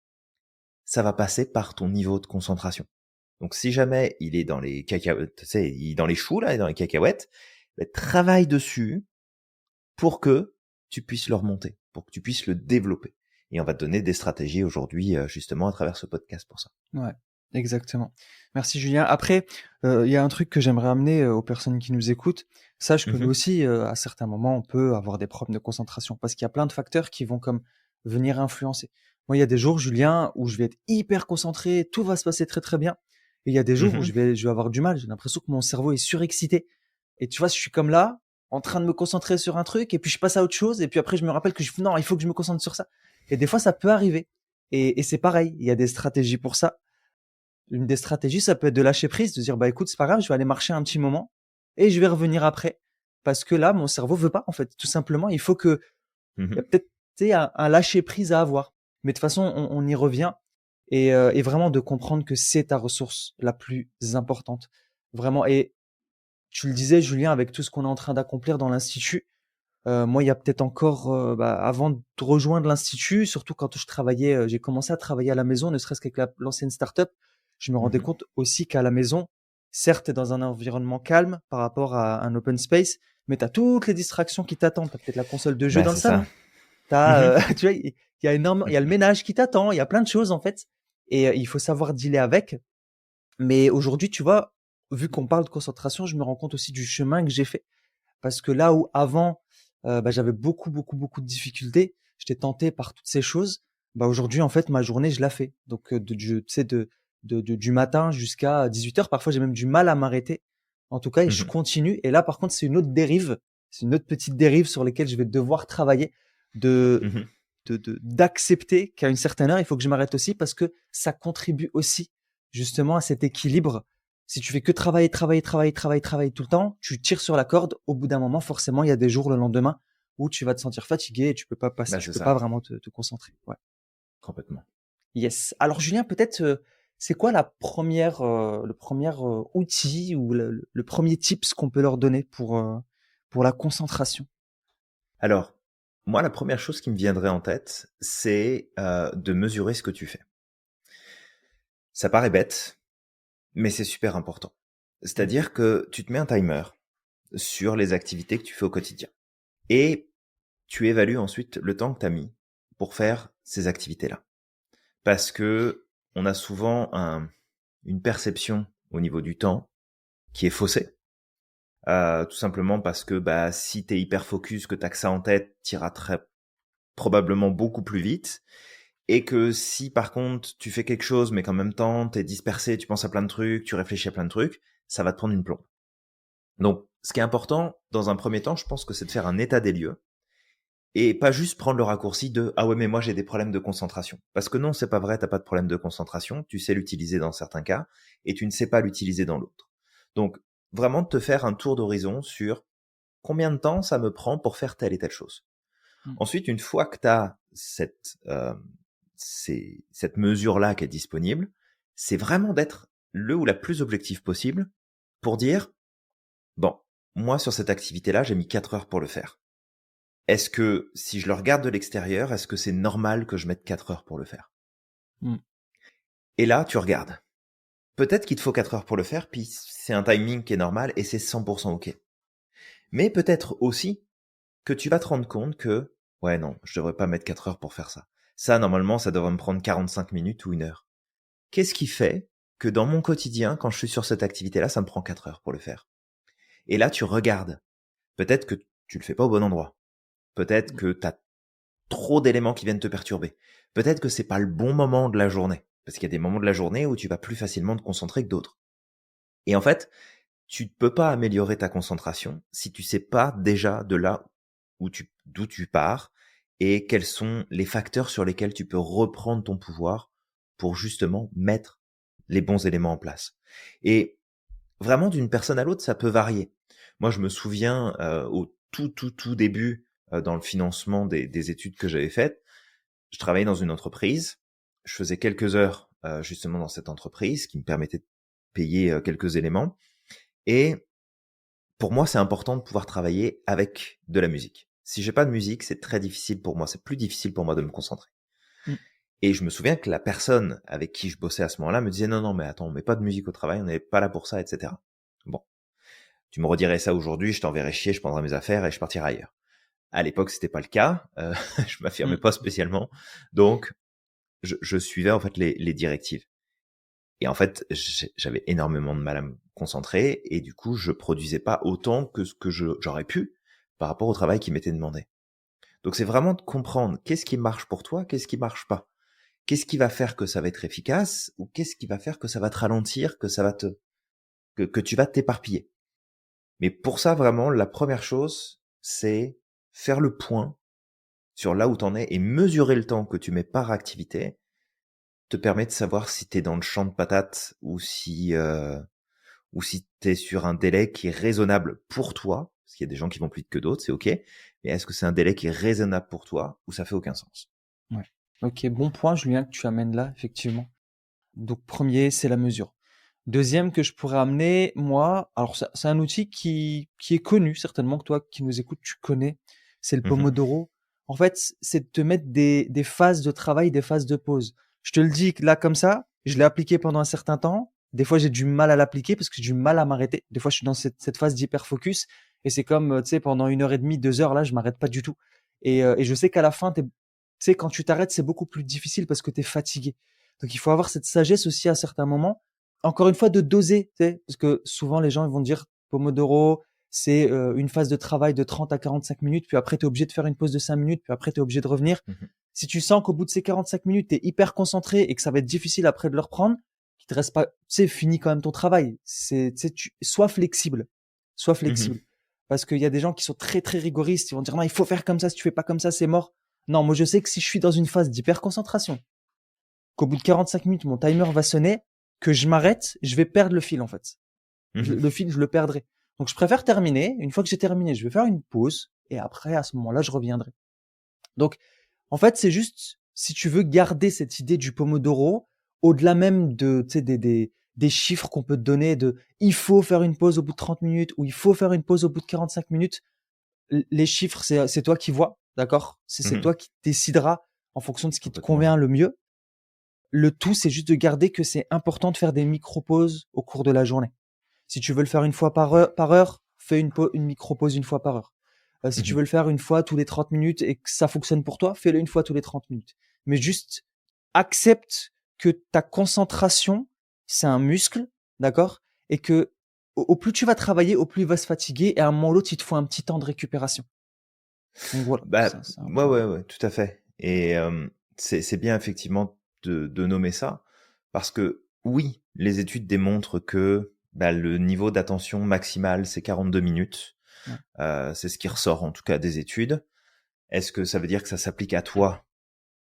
ça va passer par ton niveau de concentration. Donc si jamais il est dans les cacahuètes, tu sais, il est dans les choux là, et dans les cacahuètes, travaille dessus pour que tu puisses le remonter, pour que tu puisses le développer. Et on va te donner des stratégies aujourd'hui justement à travers ce podcast pour ça. Ouais. Exactement. Merci Julien. Après, il y a un truc que j'aimerais amener aux personnes qui nous écoutent. Sache que nous Mhm, aussi, à certains moments, on peut avoir des problèmes de concentration parce qu'il y a plein de facteurs qui vont comme venir influencer. Moi, il y a des jours, Julien, où je vais être hyper concentré, tout va se passer très très bien. Et il y a des jours où mhm. je vais avoir du mal. J'ai l'impression que mon cerveau est surexcité. Et tu vois, je suis comme là, en train de me concentrer sur un truc, et puis je passe à autre chose, et puis après je me rappelle que non, il faut que je me concentre sur ça. Et des fois, ça peut arriver. Et c'est pareil. Il y a des stratégies pour ça. Une des stratégies, ça peut être de lâcher prise, de dire bah écoute, c'est pas grave, je vais aller marcher un petit moment et je vais revenir après parce que là mon cerveau veut pas en fait, tout simplement, il faut que il y a Mhm. peut-être un lâcher prise à avoir. Mais de toute façon, on y revient et vraiment de comprendre que c'est ta ressource la plus importante. Vraiment et tu le disais Julien avec tout ce qu'on est en train d'accomplir dans l'institut, moi, il y a peut-être encore, avant de rejoindre l'institut, surtout quand je travaillais, j'ai commencé à travailler à la maison, ne serait-ce qu'avec l'ancienne startup, je me rendais Mhm. compte aussi qu'à la maison, certes, t'es dans un environnement calme par rapport à un open space, mais tu as toutes les distractions qui t'attendent. Tu as peut-être la console de jeu Bah, dans le c'est ça. salon. T'as, Mhm. tu vois, il y a énormément, il y a le ménage qui t'attend, il y a plein de choses en fait, et il faut savoir dealer avec. Mais aujourd'hui, tu vois, vu qu'on parle de concentration, je me rends compte aussi du chemin que j'ai fait. Parce que là où avant, j'avais beaucoup de difficultés, j'étais tenté par toutes ces choses, aujourd'hui, en fait, ma journée, je la fais. Donc, tu sais, du matin jusqu'à 18 heures, parfois, j'ai même du mal à m'arrêter. En tout cas, et je Mhm. continue. Et là, par contre, c'est une autre dérive. C'est une autre petite dérive sur laquelle je vais devoir travailler, de, Mhm. d'accepter qu'à une certaine heure, il faut que je m'arrête aussi parce que ça contribue aussi justement à cet équilibre. Si tu fais que travailler tout le temps, tu tires sur la corde. Au bout d'un moment, forcément, il y a des jours le lendemain où tu vas te sentir fatigué et Bah, tu c'est peux pas ça. vraiment te concentrer. Ouais. Complètement. Yes. Alors Julien, peut-être, c'est quoi le premier outil ou le premier tips qu'on peut leur donner pour la concentration? Alors, moi, la première chose qui me viendrait en tête, c'est de mesurer ce que tu fais. Ça paraît bête, mais c'est super important. Mm. C'est-à-dire que tu te mets un timer sur les activités que tu fais au quotidien. Et tu évalues ensuite le temps que tu as mis pour faire ces activités-là. Parce que on a souvent une perception au niveau du temps qui est faussée. Tout simplement parce que bah, si tu es hyper focus, que tu que ça en tête, tu iras très probablement beaucoup plus vite. Et que si par contre tu fais quelque chose mais qu'en même temps tu es dispersé, tu penses à plein de trucs, tu réfléchis à plein de trucs, ça va te prendre une plombe. Donc ce qui est important dans un premier temps, je pense que c'est de faire un état des lieux et pas juste prendre le raccourci de ah ouais mais moi j'ai des problèmes de concentration. Parce que non, c'est pas vrai, t'as pas de problème de concentration, tu sais l'utiliser dans certains cas et tu ne sais pas l'utiliser dans l'autre. Donc vraiment de te faire un tour d'horizon sur combien de temps ça me prend pour faire telle et telle chose. Mm. Ensuite, une fois que tu as cette mesure-là qui est disponible, c'est vraiment d'être le ou la plus objectif possible pour dire, bon, moi sur cette activité-là, j'ai mis 4 heures pour le faire. Est-ce que si je le regarde de l'extérieur, est-ce que c'est normal que je mette 4 heures pour le faire? Mm. Et là, tu regardes. Peut-être qu'il te faut 4 heures pour le faire, puis c'est un timing qui est normal et c'est 100% OK. Mais peut-être aussi que tu vas te rendre compte que, ouais, non, je devrais pas mettre 4 heures pour faire ça. Ça, normalement, ça devrait me prendre 45 minutes ou 1 heure. Qu'est-ce qui fait que dans mon quotidien, quand je suis sur cette activité-là, ça me prend 4 heures pour le faire? Et là, tu regardes. Peut-être que tu le fais pas au bon endroit. Peut-être Mm. que tu as trop d'éléments qui viennent te perturber. Peut-être que c'est pas le bon moment de la journée. Parce qu'il y a des moments de la journée où tu vas plus facilement te concentrer que d'autres. Et en fait, tu ne peux pas améliorer ta concentration si tu sais pas déjà de là d'où tu pars et quels sont les facteurs sur lesquels tu peux reprendre ton pouvoir pour justement mettre les bons éléments en place. Et vraiment d'une personne à l'autre, ça peut varier. Moi, je me souviens au tout début dans le financement des études que j'avais faites, je travaillais dans une entreprise, je faisais quelques heures justement dans cette entreprise qui me permettait de payer quelques éléments et pour moi, c'est important de pouvoir travailler avec de la musique. Si j'ai pas de musique, c'est très difficile pour moi, c'est plus difficile pour moi de me concentrer. Mm. Et je me souviens que la personne avec qui je bossais à ce moment-là me disait non, non, mais attends, on met pas de musique au travail, on n'est pas là pour ça, etc. Bon, tu me redirais ça aujourd'hui, je t'enverrais chier, je prendrais mes affaires et je partirais ailleurs. À l'époque, c'était pas le cas, je m'affirmais Mm. pas spécialement, donc je suivais en fait les directives. Et en fait, j'avais énormément de mal à me concentrer et du coup, je produisais pas autant que ce que j'aurais pu par rapport au travail qui m'était demandé. Donc c'est vraiment de comprendre qu'est-ce qui marche pour toi, qu'est-ce qui marche pas. Qu'est-ce qui va faire que ça va être efficace ou qu'est-ce qui va faire que ça va te ralentir, que ça va que tu vas t'éparpiller. Mais pour ça, vraiment, la première chose, c'est faire le point sur là où t'en es et mesurer le temps que tu mets par activité te permet de savoir si t'es dans le champ de patates ou si t'es sur un délai qui est raisonnable pour toi, parce qu'il y a des gens qui vont plus vite que d'autres, c'est ok. Mais est-ce que c'est un délai qui est raisonnable pour toi ou ça fait aucun sens? Ouais. Ok, bon point, Julien, que tu amènes là, effectivement. Donc, premier, c'est la mesure. Deuxième que je pourrais amener, moi, alors c'est un outil qui est connu, certainement que toi qui nous écoutes, tu connais, c'est le Mhm, Pomodoro. En fait, c'est de te mettre des phases de travail, des phases de pause. Je te le dis que là, comme ça, je l'ai appliqué pendant un certain temps. Des fois, j'ai du mal à l'appliquer parce que j'ai du mal à m'arrêter. Des fois, je suis dans cette phase d'hyper focus et c'est comme, tu sais, pendant 1 heure et demie, 2 heures, là, je m'arrête pas du tout. Et je sais qu'à la fin, tu sais, quand tu t'arrêtes, c'est beaucoup plus difficile parce que tu es fatigué. Donc, il faut avoir cette sagesse aussi à certains moments. Encore une fois, de doser, tu sais, parce que souvent, les gens ils vont dire Pomodoro, c'est une phase de travail de 30 à 45 minutes, puis après, tu es obligé de faire une pause de 5 minutes, puis après, tu es obligé de revenir. mhm, Si tu sens qu'au bout de ces 45 minutes, tu es hyper concentré et que ça va être difficile après de le reprendre, qu'il te reste pas, tu sais, finis quand même ton travail. Tu sais, sois flexible. Sois mhm, flexible. Parce qu'il y a des gens qui sont très, très rigoristes. Ils vont dire, non, il faut faire comme ça. Si tu fais pas comme ça, c'est mort. Non, moi, je sais que si je suis dans une phase d'hyper concentration, qu'au bout de 45 minutes, mon timer va sonner, que je m'arrête, je vais perdre le fil, en fait. mhm. Le fil, je le perdrai. Donc, je préfère terminer. Une fois que j'ai terminé, je vais faire une pause. Et après, à ce moment-là, je reviendrai. Donc, en fait, c'est juste, si tu veux garder cette idée du Pomodoro, au-delà même de, tu sais, des chiffres qu'on peut te donner de, il faut faire une pause au bout de 30 minutes ou il faut faire une pause au bout de 45 minutes. Les chiffres, c'est toi qui vois, d'accord? C'est Mhm. toi qui décideras en fonction de ce qui te Complètement. convient le mieux. Le tout, c'est juste de garder que c'est important de faire des micro-pauses au cours de la journée. Si tu veux le faire une fois par heure, fais une micro-pause une fois par heure. Si tu Mhm. veux le faire une fois tous les 30 minutes et que ça fonctionne pour toi, fais-le une fois tous les 30 minutes. Mais juste accepte que ta concentration, c'est un muscle, d'accord? Et que au plus tu vas travailler, au plus il va se fatiguer et à un moment ou l'autre, il te faut un petit temps de récupération. Donc voilà, Bah, ça c'est un ouais, point. ouais, ouais, tout à fait. Et c'est bien effectivement de nommer ça, parce que oui, les études démontrent que bah, le niveau d'attention maximal, c'est 42 minutes. Ouais. C'est ce qui ressort en tout cas des études. Est-ce que ça veut dire que ça s'applique à toi?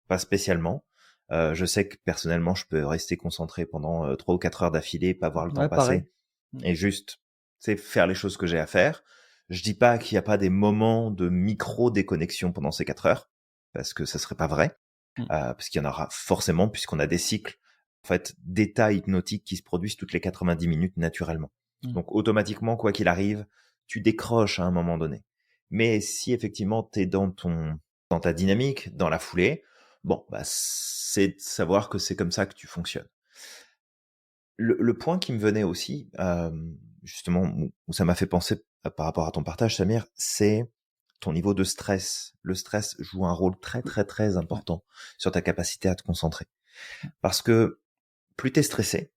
Pas spécialement. Je sais que personnellement, je peux rester concentré pendant 3 ou 4 heures d'affilée, pas voir le temps Ouais, pareil. passer, et juste, tu sais, faire les choses que j'ai à faire. Je dis pas qu'il n'y a pas des moments de micro déconnexion pendant ces 4 heures, parce que ça serait pas vrai, Mm, parce qu'il y en aura forcément, puisqu'on a des cycles, en fait, d'états hypnotiques qui se produisent toutes les 90 minutes naturellement. mm. Donc automatiquement, quoi qu'il arrive, tu décroches à un moment donné. Mais si effectivement t'es dans ta dynamique, dans la foulée, bon, bah, c'est de savoir que c'est comme ça que tu fonctionnes. Le point qui me venait aussi, justement, où ça m'a fait penser par rapport à ton partage, Samir, c'est ton niveau de stress. Le stress joue un rôle très, très, très Ouais. important sur ta capacité à te concentrer. Parce que plus t'es stressé,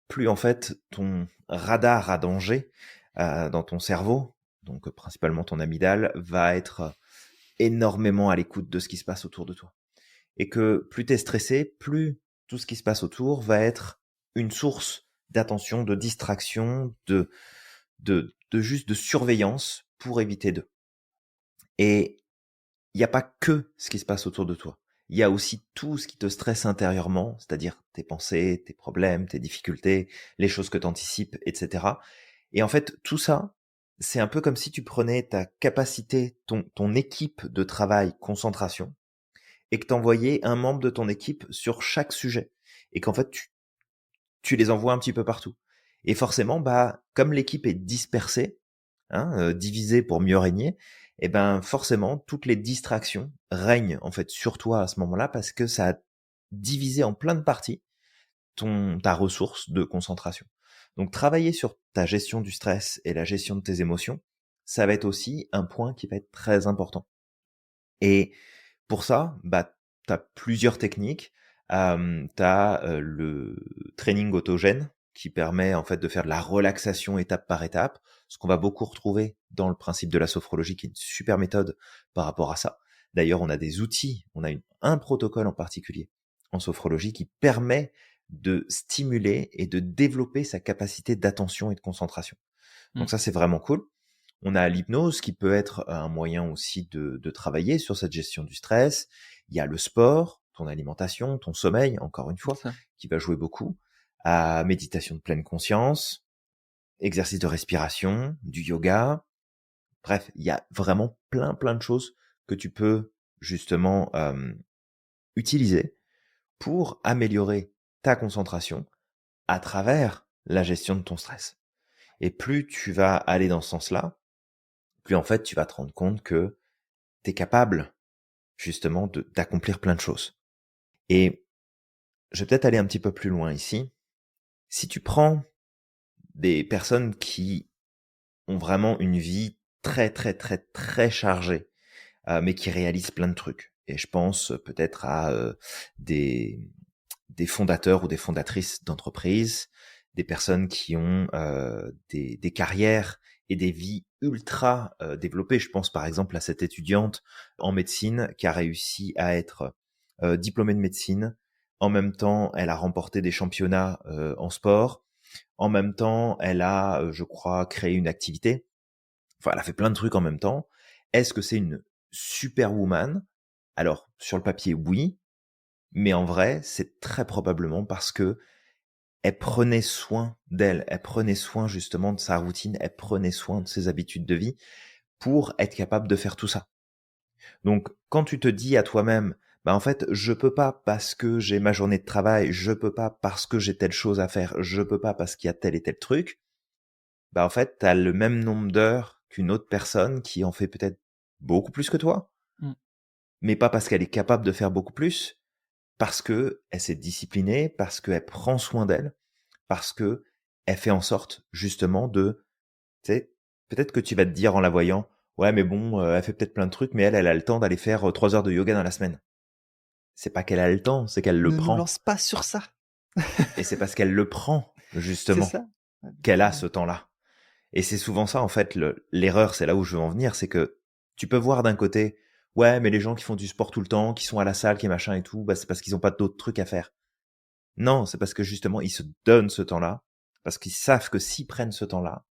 plus en fait ton radar à danger dans ton cerveau, donc principalement ton amygdale, va être énormément à l'écoute de ce qui se passe autour de toi. Et que plus t'es stressé, plus tout ce qui se passe autour va être une source d'attention, de distraction, de juste de surveillance pour éviter d'eux. Et il n'y a pas que ce qui se passe autour de toi. Il y a aussi tout ce qui te stresse intérieurement, c'est-à-dire tes pensées, tes problèmes, tes difficultés, les choses que tu anticipes, etc. Et en fait, tout ça, c'est un peu comme si tu prenais ta capacité, ton équipe de travail, concentration, et que tu envoyais un membre de ton équipe sur chaque sujet. Et qu'en fait, tu les envoies un petit peu partout. Et forcément, bah, comme l'équipe est dispersée, hein, divisée pour mieux régner, et ben forcément, toutes les distractions règnent en fait sur toi à ce moment-là parce que ça a divisé en plein de parties ta ressource de concentration. Donc, travailler sur ta gestion du stress et la gestion de tes émotions, ça va être aussi un point qui va être très important. Et pour ça, bah, tu as plusieurs techniques. T'as le training autogène qui permet en fait de faire de la relaxation étape par étape, ce qu'on va beaucoup retrouver dans le principe de la sophrologie, qui est une super méthode par rapport à ça. D'ailleurs, on a des outils, on a un protocole en particulier en sophrologie qui permet de stimuler et de développer sa capacité d'attention et de concentration. Donc ça, c'est vraiment cool. On a l'hypnose qui peut être un moyen aussi de travailler sur cette gestion du stress. Il y a le sport, ton alimentation, ton sommeil, encore une fois, Ça. qui va jouer beaucoup. À méditation de pleine conscience, exercice de respiration, du yoga. Bref, il y a vraiment plein de choses que tu peux justement utiliser pour améliorer ta concentration à travers la gestion de ton stress. Et plus tu vas aller dans ce sens-là, plus en fait tu vas te rendre compte que tu es capable justement d'accomplir plein de choses. Et je vais peut-être aller un petit peu plus loin ici. Si tu prends des personnes qui ont vraiment une vie très chargée, mais qui réalisent plein de trucs, et je pense peut-être à des fondateurs ou des fondatrices d'entreprises, des personnes qui ont des carrières et des vies ultra développées. Je pense par exemple à cette étudiante en médecine qui a réussi à être diplômée de médecine. En même temps, elle a remporté des championnats en sport. En même temps, elle a, je crois, créé une activité. Enfin, elle a fait plein de trucs en même temps. Est-ce que c'est une superwoman? Alors, sur le papier, oui. Mais en vrai, c'est très probablement parce que elle prenait soin d'elle, elle prenait soin justement de sa routine, elle prenait soin de ses habitudes de vie pour être capable de faire tout ça. Donc, quand tu te dis à toi-même, bah en fait, je peux pas parce que j'ai ma journée de travail, je peux pas parce que j'ai telle chose à faire, je peux pas parce qu'il y a tel et tel truc, bah en fait, tu as le même nombre d'heures qu'une autre personne qui en fait peut-être beaucoup plus que toi, Mm. mais pas parce qu'elle est capable de faire beaucoup plus, parce que elle s'est disciplinée, parce qu'elle prend soin d'elle, parce que elle fait en sorte justement de, tu sais, peut-être que tu vas te dire en la voyant, ouais mais bon, elle fait peut-être plein de trucs, mais elle a le temps d'aller faire 3 heures de yoga dans la semaine. C'est pas qu'elle a le temps, c'est qu'elle le Ne nous prend. lance pas sur ça. Et c'est parce qu'elle le prend, C'est justement, ça. qu'elle a ce temps-là. Et c'est souvent ça, en fait, l'erreur, c'est là où je veux en venir, c'est que tu peux voir d'un côté, ouais, mais les gens qui font du sport tout le temps, qui sont à la salle, qui machin et tout, bah, c'est parce qu'ils ont pas d'autres trucs à faire. Non, c'est parce que justement, ils se donnent ce temps-là, parce qu'ils savent que s'ils prennent ce temps-là,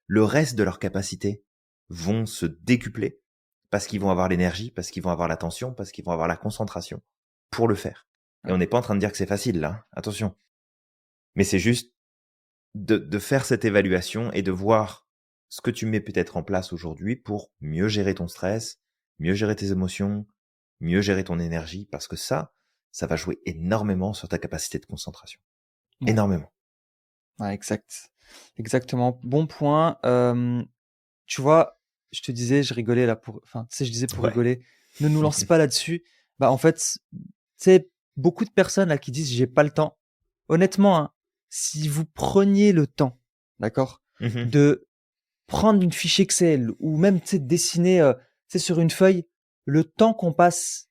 le reste de leurs capacités vont se décupler, parce qu'ils vont avoir l'énergie, parce qu'ils vont avoir l'attention, parce qu'ils vont avoir la concentration pour le faire. Et Ouais. on n'est pas en train de dire que c'est facile, là, hein, attention. Mais c'est juste de faire cette évaluation et de voir ce que tu mets peut-être en place aujourd'hui pour mieux gérer ton stress, mieux gérer tes émotions, mieux gérer ton énergie, parce que ça va jouer énormément sur ta capacité de concentration. Ouais. Énormément. Ouais, exact. Exactement. Bon point. Tu vois, je te disais, je rigolais là enfin, tu sais, je disais pour Ouais. rigoler, ne nous lance pas là-dessus. Bah, en fait, tu sais, beaucoup de personnes là qui disent j'ai pas le temps. Honnêtement, hein, si vous preniez le temps, d'accord, Mhm. de prendre une fiche Excel ou même, tu sais, de dessiner, tu sais, sur une feuille, le temps qu'on passe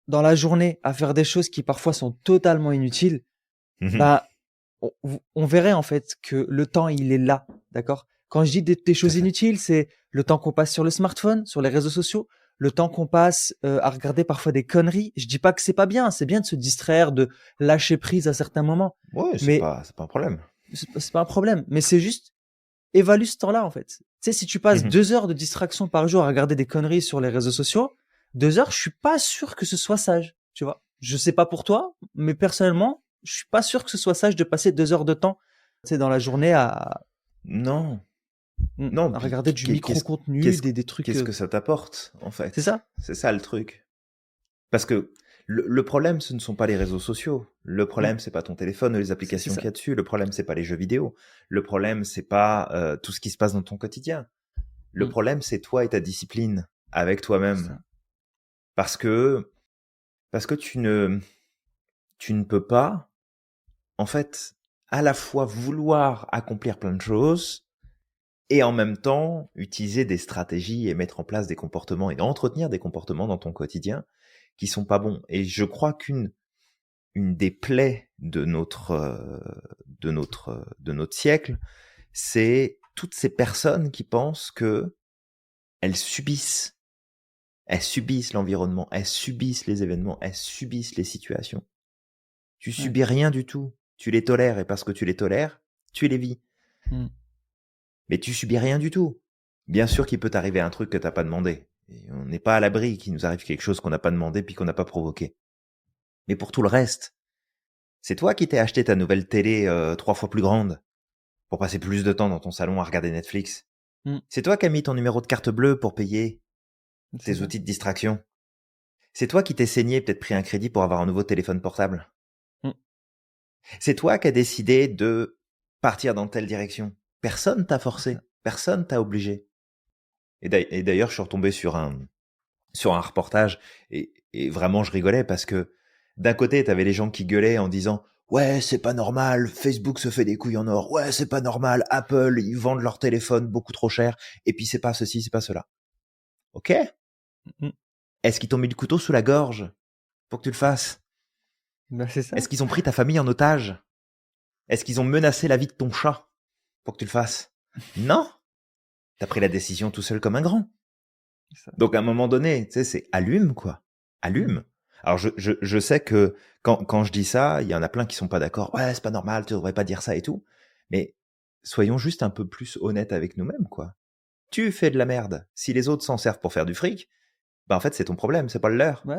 dans la journée à faire des choses qui parfois sont totalement inutiles, Mhm. bah, on verrait en fait que le temps, il est là, d'accord? Quand je dis des Tout à choses fait. inutiles, c'est le temps qu'on passe sur le smartphone, sur les réseaux sociaux, le temps qu'on passe à regarder parfois des conneries. Je dis pas que c'est pas bien, c'est bien de se distraire, de lâcher prise à certains moments, Ouais, mais c'est pas un problème. c'est pas un problème. Mais c'est juste évalue ce temps-là en fait. Tu sais, si tu passes Mhm. 2 heures de distraction par jour à regarder des conneries sur les réseaux sociaux, 2 heures, je suis pas sûr que ce soit sage, tu vois. Je sais pas pour toi, mais personnellement, je suis pas sûr que ce soit sage de passer 2 heures de temps, tu sais, dans la journée Non, non, à puis regarder du micro-contenu, qu'est-ce des trucs. qu'est-ce que ça t'apporte, en C'est fait? ça? C'est ça le truc. Parce que le problème, ce ne sont pas les réseaux sociaux. Le Mm, problème, c'est pas ton téléphone ou les c'est applications qu'il ça. y a dessus. Le problème, c'est pas les jeux vidéo. Le problème, c'est pas tout ce qui se passe dans ton quotidien. Le Mm, problème, c'est toi et ta discipline avec c'est toi-même. ça. Parce que tu ne peux pas, en fait, à la fois vouloir accomplir plein de choses et en même temps utiliser des stratégies et mettre en place des comportements et entretenir des comportements dans ton quotidien qui sont pas bons. Et je crois une des plaies de notre siècle, c'est toutes ces personnes qui pensent que elles subissent l'environnement, elles subissent les événements, elles subissent les situations. Tu Ouais. subis rien du tout. Tu les tolères et parce que tu les tolères, tu les vis. Mm. Mais tu subis rien du tout. Bien sûr qu'il peut t'arriver un truc que t'as pas demandé. Et on n'est pas à l'abri qu'il nous arrive quelque chose qu'on n'a pas demandé puis qu'on n'a pas provoqué. Mais pour tout le reste, c'est toi qui t'es acheté ta nouvelle télé 3 fois plus grande pour passer plus de temps dans ton salon à regarder Netflix. Mm. C'est toi qui as mis ton numéro de carte bleue pour payer C'est tes ça. outils de distraction. C'est toi qui t'es saigné, peut-être pris un crédit pour avoir un nouveau téléphone portable. Mm. C'est toi qui as décidé de partir dans telle direction. Personne t'a forcé, personne t'a obligé. Et d'ailleurs, je suis retombé sur un reportage et vraiment je rigolais parce que d'un côté, t'avais les gens qui gueulaient en disant ouais, c'est pas normal, Facebook se fait des couilles en or, ouais, c'est pas normal, Apple, ils vendent leur téléphone beaucoup trop cher, et puis c'est pas ceci, c'est pas cela. Ok? Mm. Est-ce qu'ils t'ont mis le couteau sous la gorge pour que tu le fasses? Bah, c'est ça. Est-ce qu'ils ont pris ta famille en otage? Est-ce qu'ils ont menacé la vie de ton chat pour que tu le fasses? Non! T'as pris la décision tout seul comme un grand. C'est ça. Donc à un moment donné, tu sais, c'est allume quoi. Allume. Alors je sais que quand je dis ça, il y en a plein qui sont pas d'accord. Ouais, c'est pas normal, tu devrais pas dire ça et tout. Mais soyons juste un peu plus honnêtes avec nous-mêmes quoi. Tu fais de la merde. Si les autres s'en servent pour faire du fric, bah en fait c'est ton problème, c'est pas le leur. Ouais.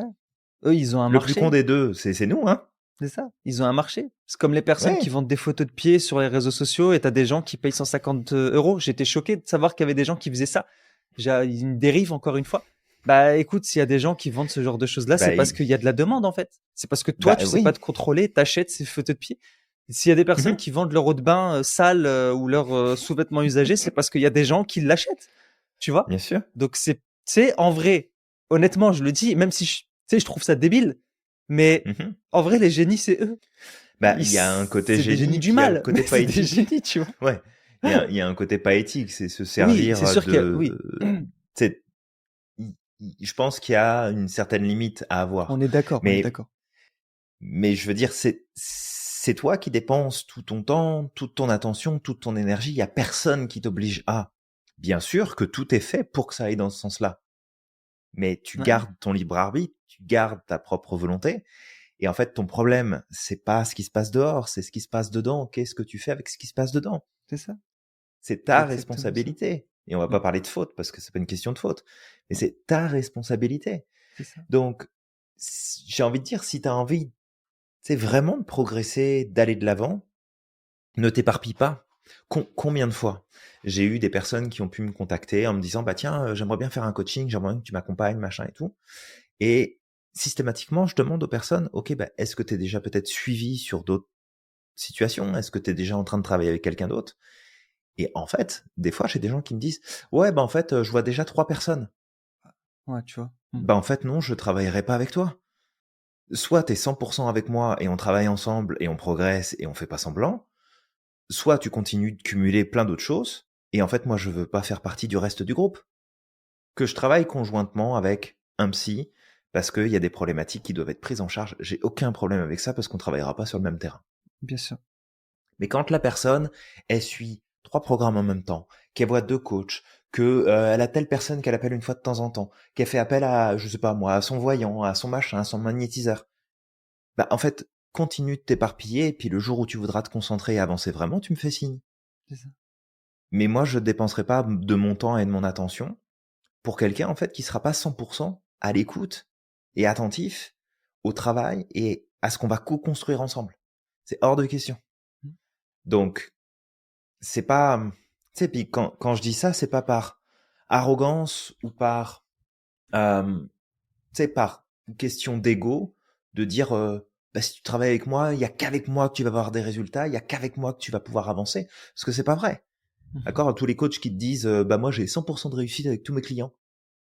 Eux, ils ont un Le plus con marché. des deux, c'est nous hein. C'est ça. Ils ont un marché. C'est comme les personnes qui Ouais. vendent des photos de pieds sur les réseaux sociaux et t'as des gens qui payent 150 euros. J'étais choqué de savoir qu'il y avait des gens qui faisaient ça. J'ai une dérive encore une fois. Bah écoute, s'il y a des gens qui vendent ce genre de choses-là, c'est Bah, parce qu'il y a de la demande en fait. C'est parce que toi, tu sais pas oui. te contrôler, t'achètes ces photos de pieds. S'il y a des personnes Mhm. qui vendent leur eau de bain sale ou leurs sous-vêtements usagés, c'est parce qu'il y a des gens qui l'achètent. Tu vois? Bien sûr. Donc c'est en vrai, honnêtement, je le dis, même si tu sais, je trouve ça débile, mais Mhm. en vrai, les génies, c'est eux. Bah il y a un côté C'est des génies génie, du puis il y a le mal, mais côté pas c'est des éthique. génies, tu vois. Ouais. Il y a un côté pas éthique, c'est se Oui, c'est servir sûr qu'il y a, de. oui, C'est je pense qu'il y a une certaine limite à on avoir. est d'accord, on est Mais, d'accord. mais je veux dire, c'est toi qui dépenses tout ton temps, toute ton attention, toute ton énergie. Il y a personne qui t'oblige à. Bien sûr que tout est fait pour que ça aille dans ce sens-là. Mais tu Ouais, gardes ton libre arbitre, tu gardes ta propre volonté. Et en fait, ton problème, c'est pas ce qui se passe dehors, c'est ce qui se passe dedans. Qu'est-ce que tu fais avec ce qui se passe dedans? c'est ça, C'est c'est ta exactement ça. responsabilité. Et on va Mm, pas parler de faute parce que c'est pas une question de faute. Mais ouais, c'est ta responsabilité. c'est ça. Donc, j'ai envie de dire, si tu as envie, c'est vraiment de progresser, d'aller de l'avant, ne t'éparpille pas. Combien de fois j'ai eu des personnes qui ont pu me contacter en me disant, bah tiens, j'aimerais bien faire un coaching, j'aimerais bien que tu m'accompagnes, machin et tout. Et systématiquement, je demande aux personnes, ok, bah, est-ce que tu es déjà peut-être suivi sur d'autres situations? Est-ce que tu es déjà en train de travailler avec quelqu'un d'autre? Et en fait, des fois, j'ai des gens qui me disent, ouais, bah en fait, je vois déjà 3 personnes. Ouais, tu vois. Bah en fait, non, je travaillerai pas avec toi. Soit t'es 100% avec moi et on travaille ensemble et on progresse et on fait pas semblant, soit tu continues de cumuler plein d'autres choses, et en fait moi je veux pas faire partie du reste du groupe. Que je travaille conjointement avec un psy, parce qu'il y a des problématiques qui doivent être prises en charge, j'ai aucun problème avec ça parce qu'on travaillera pas sur le même terrain. Bien sûr. Mais quand la personne, elle suit 3 programmes en même temps, qu'elle voit 2 coachs, que elle a telle personne qu'elle appelle une fois de temps en temps, qu'elle fait appel à, je sais pas moi, à son voyant, à son machin, à son magnétiseur, bah, en fait, continue de t'éparpiller, et puis le jour où tu voudras te concentrer et avancer vraiment, tu me fais signe. C'est ça. Mais moi, je ne dépenserai pas de mon temps et de mon attention pour quelqu'un, en fait, qui sera pas 100% à l'écoute et attentif au travail et à ce qu'on va co-construire ensemble. C'est hors de question. Mm. Donc, c'est pas, tu sais, puis quand je dis ça, c'est pas par arrogance ou par, tu sais, par question d'ego, de dire, bah, si tu travailles avec moi, il y a qu'avec moi que tu vas avoir des résultats, il y a qu'avec moi que tu vas pouvoir avancer, parce que c'est pas vrai. Mhm. D'accord? Tous les coachs qui te disent, bah moi j'ai 100% de réussite avec tous mes clients.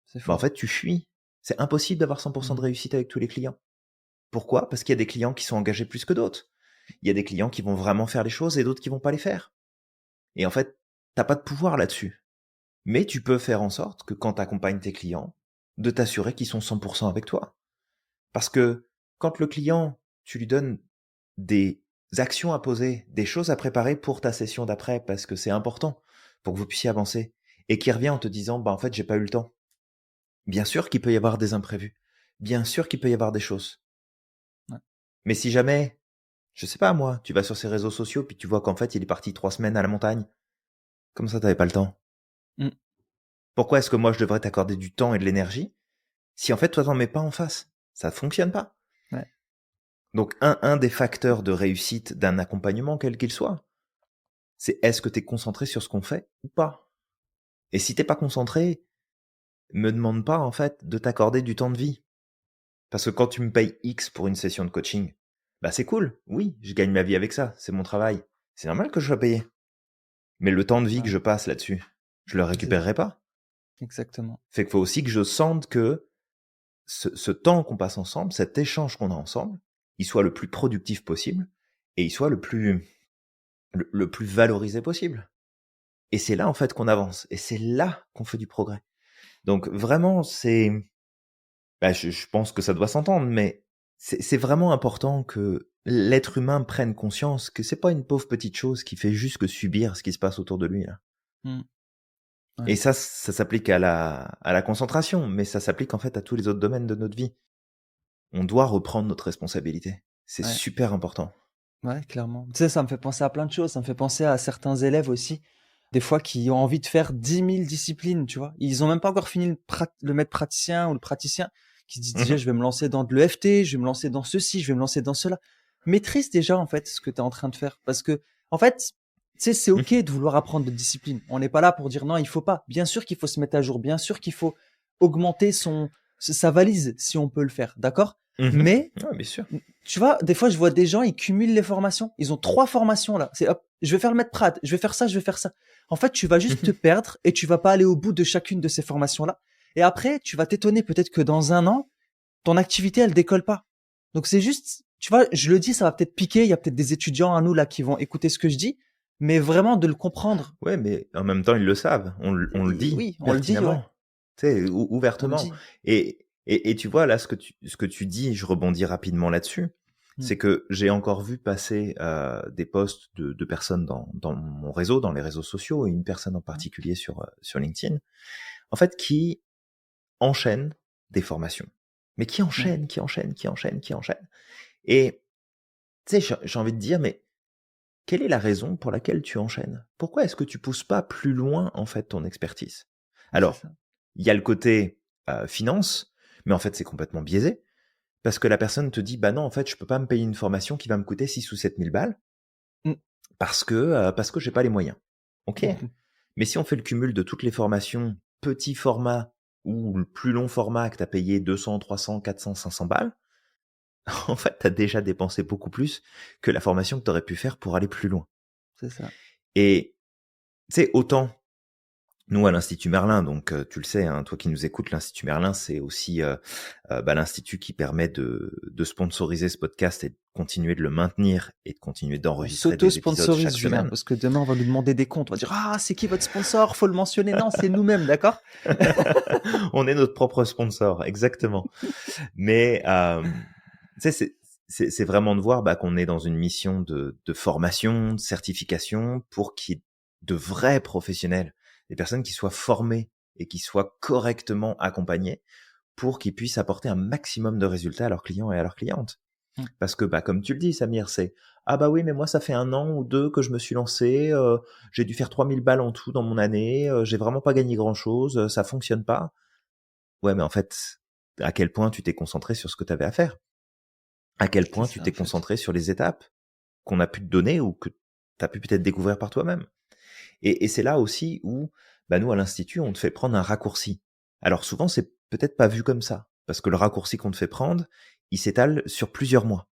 C'est Bah en faux. fait, tu fuis. C'est impossible d'avoir 100% de Mhm. réussite avec tous les clients. Pourquoi? Parce qu'il y a des clients qui sont engagés plus que d'autres. Il y a des clients qui vont vraiment faire les choses et d'autres qui vont pas les faire. Et en fait, t'as pas de pouvoir là-dessus. Mais tu peux faire en sorte que quand tu accompagnes tes clients, de t'assurer qu'ils sont 100% avec toi. Parce que quand le client, tu lui donnes des actions à poser, des choses à préparer pour ta session d'après, parce que c'est important pour que vous puissiez avancer. Et qui revient en te disant, bah en fait, j'ai pas eu le temps. Bien sûr qu'il peut y avoir des imprévus. Bien sûr qu'il peut y avoir des choses. Ouais. Mais si jamais, je sais pas moi, tu vas sur ses réseaux sociaux puis tu vois qu'en fait il est parti 3 semaines à la montagne, comme ça t'avais pas le temps. Mm. Pourquoi est-ce que moi je devrais t'accorder du temps et de l'énergie si en fait toi t'en mets pas en face? Ça fonctionne pas. Ouais. Donc un des facteurs de réussite d'un accompagnement quel qu'il soit, c'est est-ce que tu es concentré sur ce qu'on fait ou pas? Et si t'es pas concentré, me demande pas en fait de t'accorder du temps de vie. Parce que quand tu me payes X pour une session de coaching, bah c'est cool, oui, je gagne ma vie avec ça, c'est mon travail. C'est normal que je sois payé. Mais le temps de vie que Ouais. je passe là-dessus, je le C'est ça. récupérerai pas. Exactement. Fait qu'il faut aussi que je sente que ce temps qu'on passe ensemble, cet échange qu'on a ensemble, il soit le plus productif possible et il soit le plus valorisé possible. Et c'est là en fait qu'on avance et c'est là qu'on fait du progrès. Donc vraiment, je pense que ça doit s'entendre, mais c'est vraiment important que l'être humain prenne conscience que c'est pas une pauvre petite chose qui fait juste que subir ce qui se passe autour de lui là. Mm. Ouais. Et ça s'applique à la concentration, mais ça s'applique en fait à tous les autres domaines de notre vie. On doit reprendre notre responsabilité. C'est Ouais. super important. Ouais, clairement. Tu sais, ça me fait penser à plein de choses. Ça me fait penser à certains élèves aussi, des fois qui ont envie de faire 10 000 disciplines, tu vois. Ils ont même pas encore fini le maître praticien ou le praticien qui se dit déjà, Mhm. je vais me lancer dans de l'EFT, je vais me lancer dans ceci, je vais me lancer dans cela. Maîtrise déjà, en fait, ce que tu es en train de faire. Parce que, en fait, tu sais, c'est OK de vouloir apprendre de discipline. On n'est pas là pour dire non, il faut pas. Bien sûr qu'il faut se mettre à jour. Bien sûr qu'il faut augmenter sa valise si on peut le faire. D'accord? Mhm. Mais Ouais, bien sûr. tu vois, des fois, je vois des gens, ils cumulent les formations. Ils ont 3 formations là. C'est hop, je vais faire le maître Prat, je vais faire ça, je vais faire ça. En fait, tu vas juste te perdre et tu vas pas aller au bout de chacune de ces formations là. Et après, tu vas t'étonner peut-être que dans un an, ton activité, elle décolle pas. Donc c'est juste, tu vois, je le dis, ça va peut-être piquer. Il y a peut-être des étudiants à nous là qui vont écouter ce que je dis, mais vraiment de le comprendre. Ouais, mais en même temps, ils le savent. On le Et dit oui, on le dit, ouais, pertinemment, tu sais, on le ouvertement. dit. Et tu vois, là, ce que tu dis, je rebondis rapidement là-dessus, Mm. c'est que j'ai encore vu passer des posts de personnes dans mon réseau, dans les réseaux sociaux, et une personne en particulier sur LinkedIn, en fait, qui enchaîne des formations. Mais qui Ouais, enchaîne, qui enchaîne, qui enchaîne, qui enchaîne. Et tu sais, j'ai envie de dire, mais quelle est la raison pour laquelle tu enchaînes? Pourquoi est-ce que tu pousses pas plus loin, en fait, ton expertise? c'est Alors, ça. il y a le côté finance, mais en fait, c'est complètement biaisé. Parce que la personne te dit, bah non, en fait, je peux pas me payer une formation qui va me coûter 6 ou 7 000 balles Mm. parce que j'ai pas les moyens. Ok. Mhm. Mais si on fait le cumul de toutes les formations, petit format ou le plus long format que tu as payé 200, 300, 400, 500 balles, en fait, tu as déjà dépensé beaucoup plus que la formation que tu aurais pu faire pour aller plus loin. C'est ça. Et tu sais, autant nous à l'Institut Merlin, donc tu le sais, hein, toi qui nous écoutes, l'Institut Merlin, c'est aussi l'institut qui permet de sponsoriser ce podcast et de continuer de le maintenir et de continuer On d'enregistrer des épisodes s'auto-sponsorise, chaque Julien, semaine. parce que demain, on va nous demander des comptes. On va dire, ah, c'est qui votre sponsor? Faut le mentionner. Non, c'est nous-mêmes, d'accord? On est notre propre sponsor, exactement. Mais tu sais, c'est vraiment de voir qu'on est dans une mission de formation, de certification, pour qu'il y ait de vrais professionnels, des personnes qui soient formées et qui soient correctement accompagnées pour qu'ils puissent apporter un maximum de résultats à leurs clients et à leurs clientes. Mm. Parce que comme tu le dis, Samir, c'est ah bah oui, mais moi ça fait 1 an ou 2 que je me suis lancé, j'ai dû faire 3000 balles en tout dans mon année, j'ai vraiment pas gagné grand chose, ça fonctionne pas. Ouais, mais en fait, à quel point tu t'es concentré sur ce que tu avais à faire? À quel C'est point tu ça, en t'es fait. concentré sur les étapes qu'on a pu te donner ou que tu as pu peut-être découvrir par toi-même? Et c'est là aussi où, nous, à l'Institut, on te fait prendre un raccourci. Alors souvent, c'est peut-être pas vu comme ça, parce que le raccourci qu'on te fait prendre, il s'étale sur plusieurs mois.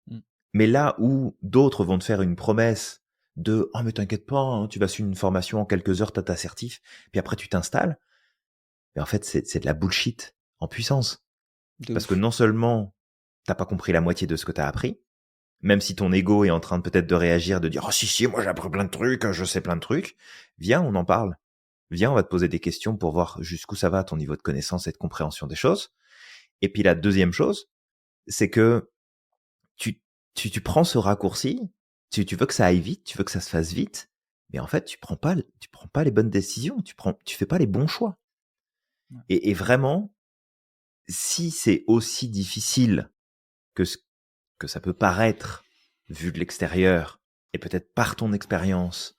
Mm. Mais là où d'autres vont te faire une promesse de «Oh mais t'inquiète pas, hein, tu vas suivre une formation en quelques heures, t'as ta certif, puis après tu t'installes», mais en fait, c'est de la bullshit en puissance. De Parce que ouf. non seulement t'as pas compris la moitié de ce que t'as appris, même si ton ego est en train de peut-être de réagir, de dire «Oh si, moi j'ai appris plein de trucs, je sais plein de trucs», viens, on en parle. Viens, on va te poser des questions pour voir jusqu'où ça va ton niveau de connaissance et de compréhension des choses. Et puis la deuxième chose, c'est que tu prends ce raccourci, tu veux que ça aille vite, tu veux que ça se fasse vite, mais en fait, tu prends pas les bonnes décisions, tu fais pas les bons choix. Ouais. Et vraiment, si c'est aussi difficile que ça peut paraître, vu de l'extérieur, et peut-être par ton expérience,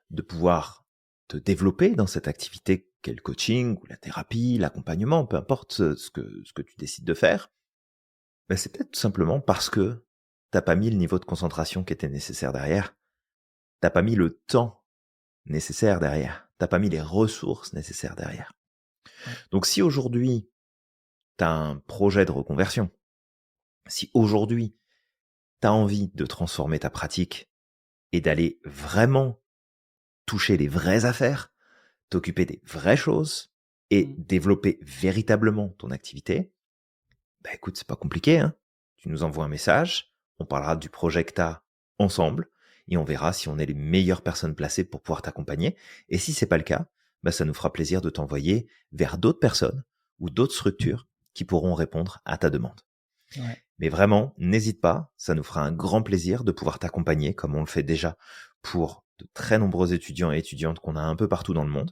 de pouvoir te développer dans cette activité qu'est le coaching, ou la thérapie, l'accompagnement, peu importe ce que tu décides de faire, ben c'est peut-être tout simplement parce que t'as pas mis le niveau de concentration qui était nécessaire derrière, t'as pas mis le temps nécessaire derrière, t'as pas mis les ressources nécessaires derrière. Ouais. Donc si aujourd'hui, t'as un projet de reconversion, si aujourd'hui, t'as envie de transformer ta pratique et d'aller vraiment toucher les vraies affaires, t'occuper des vraies choses et développer véritablement ton activité, bah écoute, c'est pas compliqué, hein. Tu nous envoies un message, on parlera du projet que t'as ensemble et on verra si on est les meilleures personnes placées pour pouvoir t'accompagner. Et si c'est pas le cas, bah ça nous fera plaisir de t'envoyer vers d'autres personnes ou d'autres structures qui pourront répondre à ta demande. Ouais. Mais vraiment, n'hésite pas, ça nous fera un grand plaisir de pouvoir t'accompagner comme on le fait déjà pour de très nombreux étudiants et étudiantes qu'on a un peu partout dans le monde.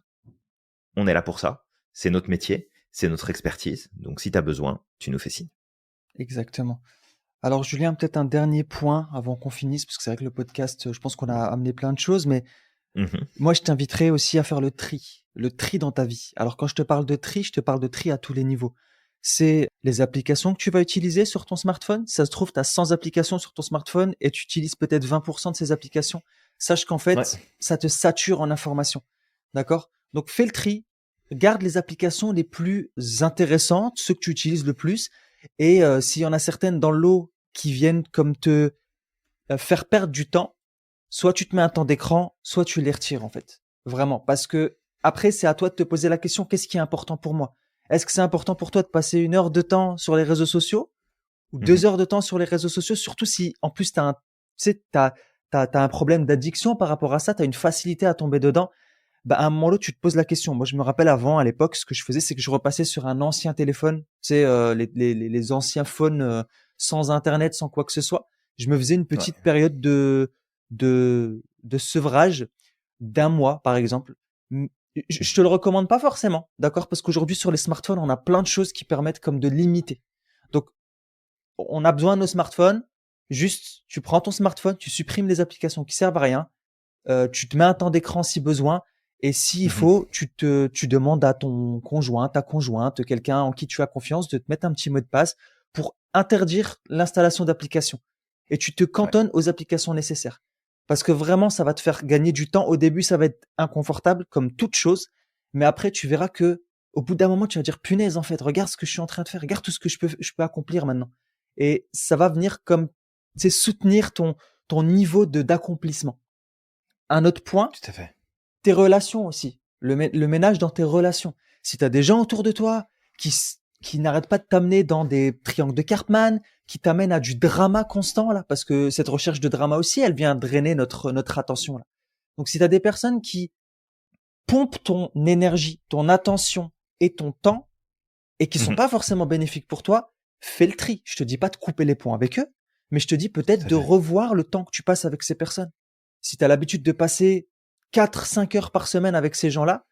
On est là pour ça, c'est notre métier, c'est notre expertise, donc si tu as besoin, tu nous fais signe. Exactement. Alors Julien, peut-être un dernier point avant qu'on finisse, parce que c'est vrai que le podcast, je pense qu'on a amené plein de choses, mais moi je t'inviterai aussi à faire le tri dans ta vie. Alors quand je te parle de tri, je te parle de tri à tous les niveaux. C'est les applications que tu vas utiliser sur ton smartphone. Si ça se trouve, tu as 100 applications sur ton smartphone et tu utilises peut-être 20% de ces applications. Sache qu'en fait, Ouais. ça te sature en informations. D'accord? Donc fais le tri, garde les applications les plus intéressantes, ceux que tu utilises le plus. Et s'il y en a certaines dans l'eau qui viennent comme te faire perdre du temps, soit tu te mets un temps d'écran, soit tu les retires en fait. Vraiment. Parce que après, c'est à toi de te poser la question, qu'est-ce qui est important pour moi? Est-ce que c'est important pour toi de passer 1 heure de temps sur les réseaux sociaux ou 2 heures de temps sur les réseaux sociaux, surtout si en plus tu sais, t'as un problème d'addiction par rapport à ça, tu as une facilité à tomber dedans. Bah, à un moment là, tu te poses la question. Moi, je me rappelle avant, à l'époque, ce que je faisais, c'est que je repassais sur un ancien téléphone, tu sais, les anciens phones sans Internet, sans quoi que ce soit. Je me faisais une petite Ouais. période de sevrage d'1 mois, par exemple. Je te le recommande pas forcément, d'accord? Parce qu'aujourd'hui, sur les smartphones, on a plein de choses qui permettent comme de limiter. Donc, on a besoin de nos smartphones. Juste, tu prends ton smartphone, tu supprimes les applications qui servent à rien, tu te mets un temps d'écran si besoin, et s'il faut, tu demandes à ton conjoint, ta conjointe, quelqu'un en qui tu as confiance, de te mettre un petit mot de passe pour interdire l'installation d'applications. Et tu te Ouais. cantonnes aux applications nécessaires. Parce que vraiment, ça va te faire gagner du temps. Au début, ça va être inconfortable, comme toute chose. Mais après, tu verras que, au bout d'un moment, tu vas dire, punaise, en fait, regarde ce que je suis en train de faire. Regarde tout ce que je peux accomplir maintenant. Et ça va venir comme, c'est soutenir ton niveau d'accomplissement. Un autre point, Tout à fait. tes relations aussi. Le ménage dans tes relations. Si tu as des gens autour de toi qui n'arrêtent pas de t'amener dans des triangles de Cartman, qui t'amènent à du drama constant, là, parce que cette recherche de drama aussi, elle vient drainer notre attention, là. Donc, si tu as des personnes qui pompent ton énergie, ton attention et ton temps, et qui sont pas forcément bénéfiques pour toi, fais le tri. Je te dis pas de couper les ponts avec eux, mais je te dis peut-être Tout à de fait. revoir le temps que tu passes avec ces personnes. Si tu as l'habitude de passer 4-5 heures par semaine avec ces gens-là,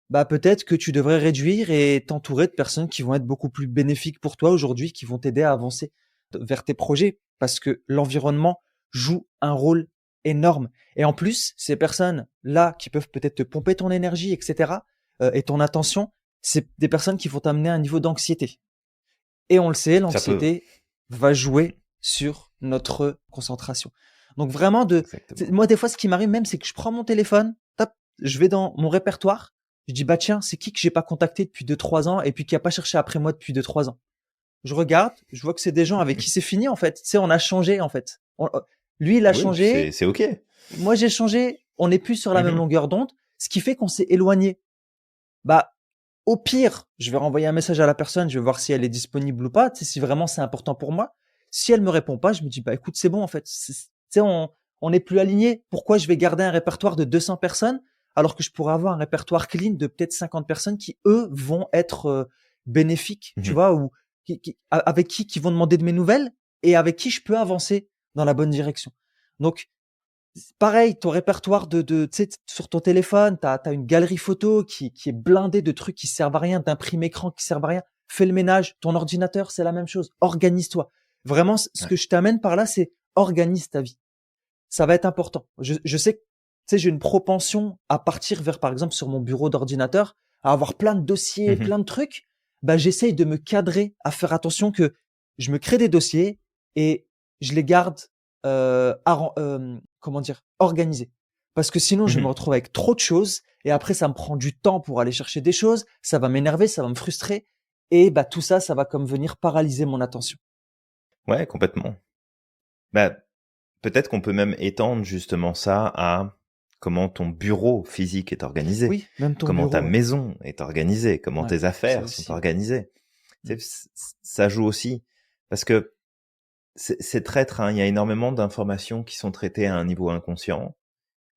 bah peut-être que tu devrais réduire et t'entourer de personnes qui vont être beaucoup plus bénéfiques pour toi aujourd'hui, qui vont t'aider à avancer vers tes projets, parce que l'environnement joue un rôle énorme. Et en plus, ces personnes-là qui peuvent peut-être te pomper ton énergie, etc., et ton attention, c'est des personnes qui vont t'amener à un niveau d'anxiété. Et on le sait, Ça peut. l'anxiété va jouer sur notre concentration. Donc vraiment Exactement. moi des fois ce qui m'arrive même, c'est que je prends mon téléphone, tape, je vais dans mon répertoire, je dis bah tiens, c'est qui que j'ai pas contacté depuis 2-3 ans et puis qui a pas cherché après moi depuis 2-3 ans. Je regarde, je vois que c'est des gens avec qui c'est fini en fait. Tu sais, on a changé en fait. Lui il a Oui, puis changé, c'est OK. moi j'ai changé, on n'est plus sur la même longueur d'onde, ce qui fait qu'on s'est éloigné. Bah au pire, je vais renvoyer un message à la personne, je vais voir si elle est disponible ou pas, tu sais, si vraiment c'est important pour moi. Si elle me répond pas, je me dis, bah écoute, c'est bon en fait. Tu sais, on n'est plus aligné. Pourquoi je vais garder un répertoire de 200 personnes alors que je pourrais avoir un répertoire clean de peut-être 50 personnes qui, eux, vont être bénéfiques, tu vois, ou avec qui vont demander de mes nouvelles et avec qui je peux avancer dans la bonne direction. Donc, pareil, ton répertoire tu sais, sur ton téléphone, t'as une galerie photo qui est blindée de trucs qui servent à rien, d'imprimes écran qui servent à rien. Fais le ménage. Ton ordinateur, c'est la même chose. Organise-toi. Vraiment, ce Ouais. que je t'amène par là, c'est organise ta vie. Ça va être important. Je sais que, tu sais, j'ai une propension à partir vers, par exemple, sur mon bureau d'ordinateur, à avoir plein de dossiers, Mhm. plein de trucs. Bah, j'essaye de me cadrer, à faire attention que je me crée des dossiers et je les garde, comment dire, organisés. Parce que sinon, je me Mhm. retrouve avec trop de choses et après, ça me prend du temps pour aller chercher des choses. Ça va m'énerver, ça va me frustrer et bah, tout ça, ça va comme venir paralyser mon attention. Ouais, complètement. Bah, peut-être qu'on peut même étendre justement ça à comment ton bureau physique est organisé, Oui, même ton comment ta bureau, ouais. maison est organisée, comment Ouais, tes ça affaires sont aussi, ouais. organisées. Mm. Ça joue aussi parce que c'est traître, hein. Il y a énormément d'informations qui sont traitées à un niveau inconscient,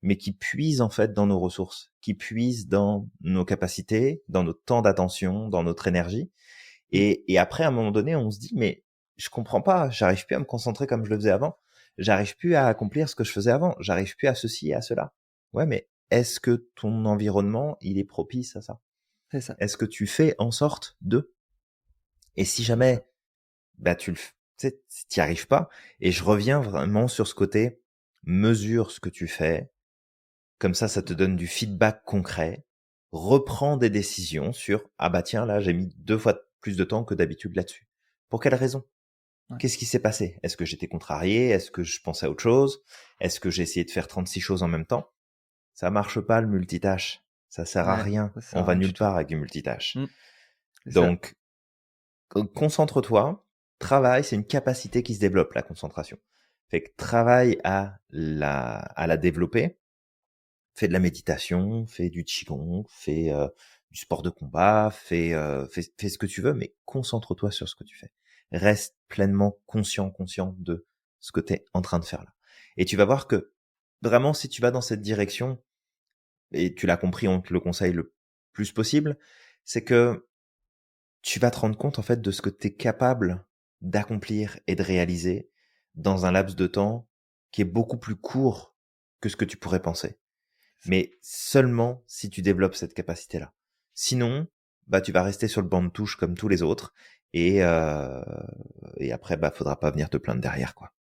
mais qui puisent en fait dans nos ressources, qui puisent dans nos capacités, dans notre temps d'attention, dans notre énergie. Mm. Et après, à un moment donné, on se dit, mais je comprends pas, j'arrive plus à me concentrer comme je le faisais avant, j'arrive plus à accomplir ce que je faisais avant, j'arrive plus à ceci et à cela. Ouais, mais est-ce que ton environnement, il est propice à ça? C'est ça, Est-ce que tu fais en sorte de? Et si c'est ça. jamais, bah, tu sais, si t'y arrives pas, et je reviens vraiment sur ce côté, mesure ce que tu fais, comme ça te Ouais. donne du feedback concret, reprends des décisions sur, ah bah tiens, là, j'ai mis 2 fois plus de temps que d'habitude là-dessus. Pour quelle raison? Ouais. Qu'est-ce qui s'est passé? Est-ce que j'étais contrarié? Est-ce que je pensais à autre chose? Est-ce que j'ai essayé de faire 36 choses en même temps? Ça marche pas le multitâche. Ça sert à Ouais, rien. ça sert On à va rien du nulle tout. part avec du multitâche. Mmh, c'est ça. Donc, concentre-toi. Travail, c'est une capacité qui se développe, la concentration. Fait que travaille à la développer. Fais de la méditation, fais du qigong, fais du sport de combat, fais ce que tu veux, mais concentre-toi sur ce que tu fais. Reste pleinement conscient de ce que tu es en train de faire là. Et tu vas voir que vraiment, si tu vas dans cette direction, et tu l'as compris, on te le conseille le plus possible, c'est que tu vas te rendre compte en fait de ce que tu es capable d'accomplir et de réaliser dans un laps de temps qui est beaucoup plus court que ce que tu pourrais penser. C'est ça. Mais seulement si tu développes cette capacité-là. Sinon, bah, tu vas rester sur le banc de touche comme tous les autres et après, bah, faudra pas venir te plaindre derrière, quoi.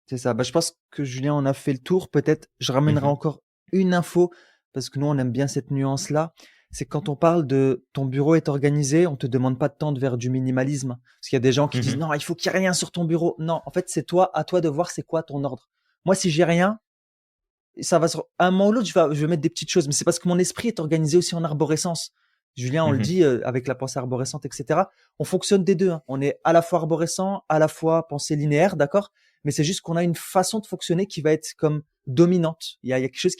C'est ça. Bah, je pense que Julien, on a fait le tour. Peut-être, je ramènerai Mmh. encore une info parce que nous, on aime bien cette nuance-là. C'est quand on parle de ton bureau est organisé, on te demande pas de tendre vers du minimalisme. Parce qu'il y a des gens qui disent Mmh. non, il faut qu'il y ait rien sur ton bureau. Non, en fait, c'est toi, à toi de voir c'est quoi ton ordre. Moi, si j'ai rien, ça va à un moment ou l'autre, je vais mettre des petites choses, mais c'est parce que mon esprit est organisé aussi en arborescence. Julien, on le Mmh. dit avec la pensée arborescente, etc. On fonctionne des deux. Hein. On est à la fois arborescent, à la fois pensée linéaire, d'accord. Mais c'est juste qu'on a une façon de fonctionner qui va être comme dominante. Il y a quelque chose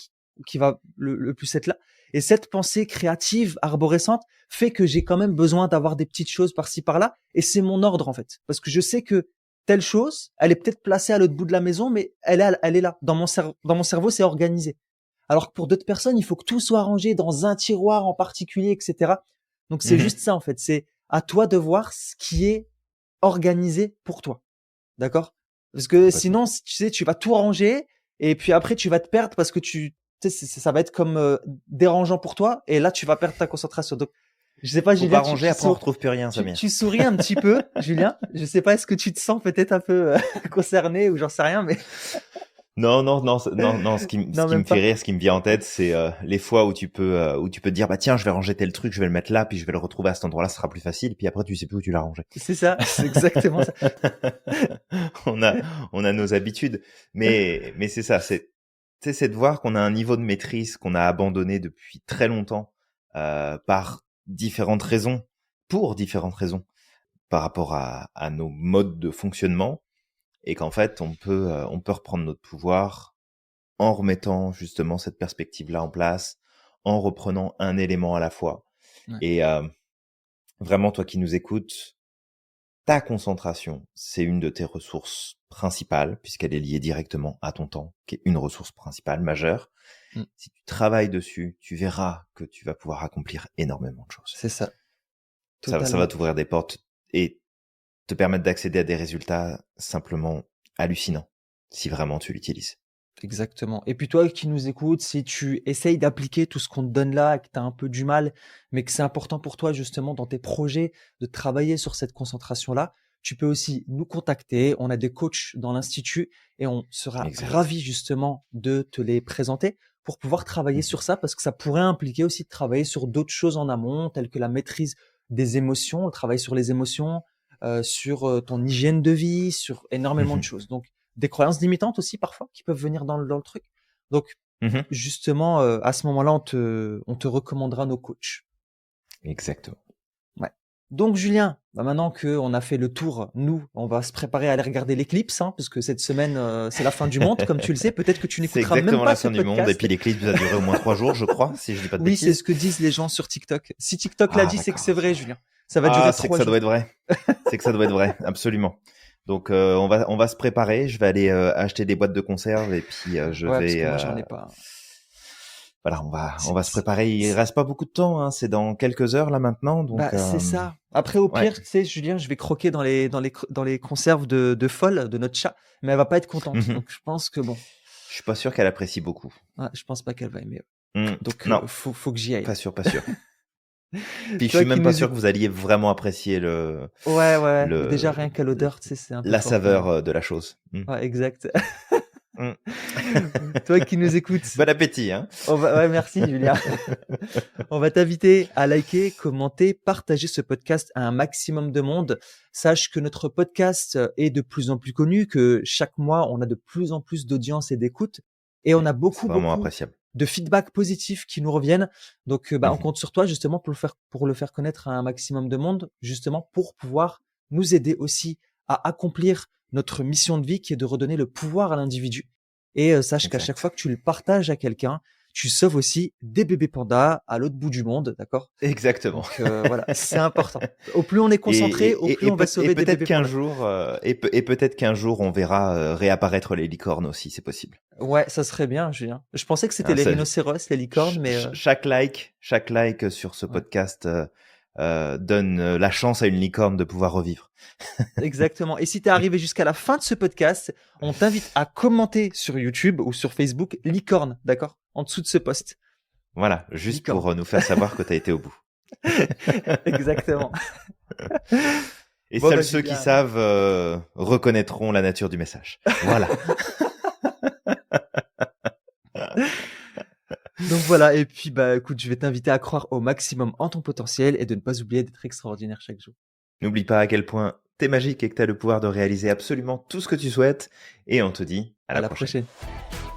qui va le plus être là. Et cette pensée créative, arborescente, fait que j'ai quand même besoin d'avoir des petites choses par-ci par-là. Et c'est mon ordre en fait, parce que je sais que telle chose, elle est peut-être placée à l'autre bout de la maison, mais elle est là. Dans mon cerveau, c'est organisé. Alors que pour d'autres personnes, il faut que tout soit rangé dans un tiroir en particulier, etc. Donc c'est Mmh. juste ça en fait. C'est à toi de voir ce qui est organisé pour toi. D'accord? Parce que Complètement. sinon, tu sais, tu vas tout ranger et puis après tu vas te perdre parce que tu sais, ça va être comme dérangeant pour toi et là tu vas perdre ta concentration. Donc je sais pas, Faut Julien, pas ranger, après on retrouve plus rien, tu Samir. souris un petit peu, Julien. Je sais pas, est-ce que tu te sens peut-être un peu concerné ou j'en sais rien, mais Non, non, non, non, non, ce non, qui me même fait pas. rire, ce qui me vient en tête, c'est les fois où tu peux te dire, bah tiens, je vais ranger tel truc, je vais le mettre là, puis je vais le retrouver à cet endroit-là, ce sera plus facile, puis après tu sais plus où tu l'as rangé. C'est ça, c'est exactement ça. on a, on a nos habitudes, mais c'est ça, c'est de voir qu'on a un niveau de maîtrise qu'on a abandonné depuis très longtemps par différentes raisons, pour différentes raisons, par rapport à nos modes de fonctionnement, et qu'en fait on peut reprendre notre pouvoir en remettant justement cette perspective-là en place, en reprenant un élément à la fois. Ouais, Et vraiment, toi qui nous écoutes, ta concentration, c'est une de tes ressources principales, puisqu'elle est liée directement à ton temps, qui est une ressource principale, majeure. mmh, Si tu travailles dessus, tu verras que tu vas pouvoir accomplir énormément de choses. c'est ça, Ça va totalement. t'ouvrir des portes et te permettre d'accéder à des résultats simplement hallucinants. si vraiment tu l'utilises. Exactement. Et puis toi qui nous écoutes, si tu essayes d'appliquer tout ce qu'on te donne là, que tu as un peu du mal, mais que c'est important pour toi justement dans tes projets de travailler sur cette concentration-là, tu peux aussi nous contacter. On a des coachs dans l'institut et on sera Exact. ravis justement de te les présenter pour pouvoir travailler Mhm. sur ça parce que ça pourrait impliquer aussi de travailler sur d'autres choses en amont, telles que la maîtrise des émotions, le travail sur les émotions, sur ton hygiène de vie, sur énormément de Mhm. choses. Donc, des croyances limitantes aussi parfois qui peuvent venir dans le truc. Donc, Mhm. justement, à ce moment-là, on te recommandera nos coachs. Exactement. Ouais. Donc, Julien, bah maintenant qu'on a fait le tour, nous, on va se préparer à aller regarder l'éclipse, hein, parce que cette semaine, c'est la fin du monde, comme tu le sais. Peut-être que tu C'est n'écouteras même exactement pas la ce fin du monde. Et podcast. puis l'éclipse a duré au moins 3 jours, je crois, si je dis pas de Oui, c'est bêtises. ce que disent les gens sur TikTok. Si TikTok l'a Ah, dit, c'est que c'est d'accord. vrai, Julien. Ça va Ah, durer c'est que 3 ça doit jours. être vrai. C'est que ça doit être vrai, absolument. Donc on va se préparer. Je vais aller acheter des boîtes de conserve et puis je Ouais, parce que vais moi, j'en ai pas. voilà, on va se C'est- préparer. Il c'est- reste pas beaucoup de temps, hein. C'est dans quelques heures là maintenant, donc Bah, c'est ça. Après, au ouais. pire, tu sais, Julien, je vais croquer dans les conserves de folle de notre chat, mais elle va pas être contente. Mhm. Donc, je pense que bon, Je suis pas sûr qu'elle apprécie beaucoup. ouais, je pense pas qu'elle va aimer. Donc, Non, faut que j'y aille. pas sûr, pas sûr. Puis je Toi suis qui même pas nous sûr que écoutes. vous alliez vraiment apprécier le Ouais, ouais. Déjà, le rien qu'à l'odeur, tu sais, c'est un peu la fort pour saveur moi. de la chose. Ouais, exact. Mm. Toi qui nous écoutes. Bon appétit, hein. Ouais, merci, Julien. On va t'inviter à liker, commenter, partager ce podcast à un maximum de monde. Sache que notre podcast est de plus en plus connu, que chaque mois, on a de plus en plus d'audience et d'écoute. Et on a C'est beaucoup, vraiment beaucoup appréciable. de feedback positifs qui nous reviennent. Donc, on Mhm. compte sur toi justement pour le faire connaître à un maximum de monde, justement pour pouvoir nous aider aussi à accomplir notre mission de vie qui est de redonner le pouvoir à l'individu. Et sache qu'à chaque Exact. fois que tu le partages à quelqu'un, tu sauves aussi des bébés pandas à l'autre bout du monde, d'accord? Exactement. Donc voilà, c'est important. Au plus on est Et, concentré, au plus on va et sauver des peut-être bébés qu'un pandas. jour, et peut-être qu'un jour, on verra réapparaître les licornes aussi, c'est possible. Ouais, ça serait bien, Julien. Je pensais que c'était Hein, les rhinocéros, les licornes, mais chaque like sur ce ouais, podcast donne la chance à une licorne de pouvoir revivre. exactement. Et si t'es arrivé jusqu'à la fin de ce podcast, on t'invite à commenter sur YouTube ou sur Facebook licorne, d'accord? En dessous de ce post. Voilà, juste Licorne. pour nous faire savoir que tu as été au bout. Exactement. Et Bon seuls bah ceux qui Julien. savent reconnaîtront la nature du message. Voilà. Donc voilà, et puis bah écoute, je vais t'inviter à croire au maximum en ton potentiel et de ne pas oublier d'être extraordinaire chaque jour. N'oublie pas à quel point t'es magique et que t'as le pouvoir de réaliser absolument tout ce que tu souhaites. Et on te dit à À la la prochaine. prochaine.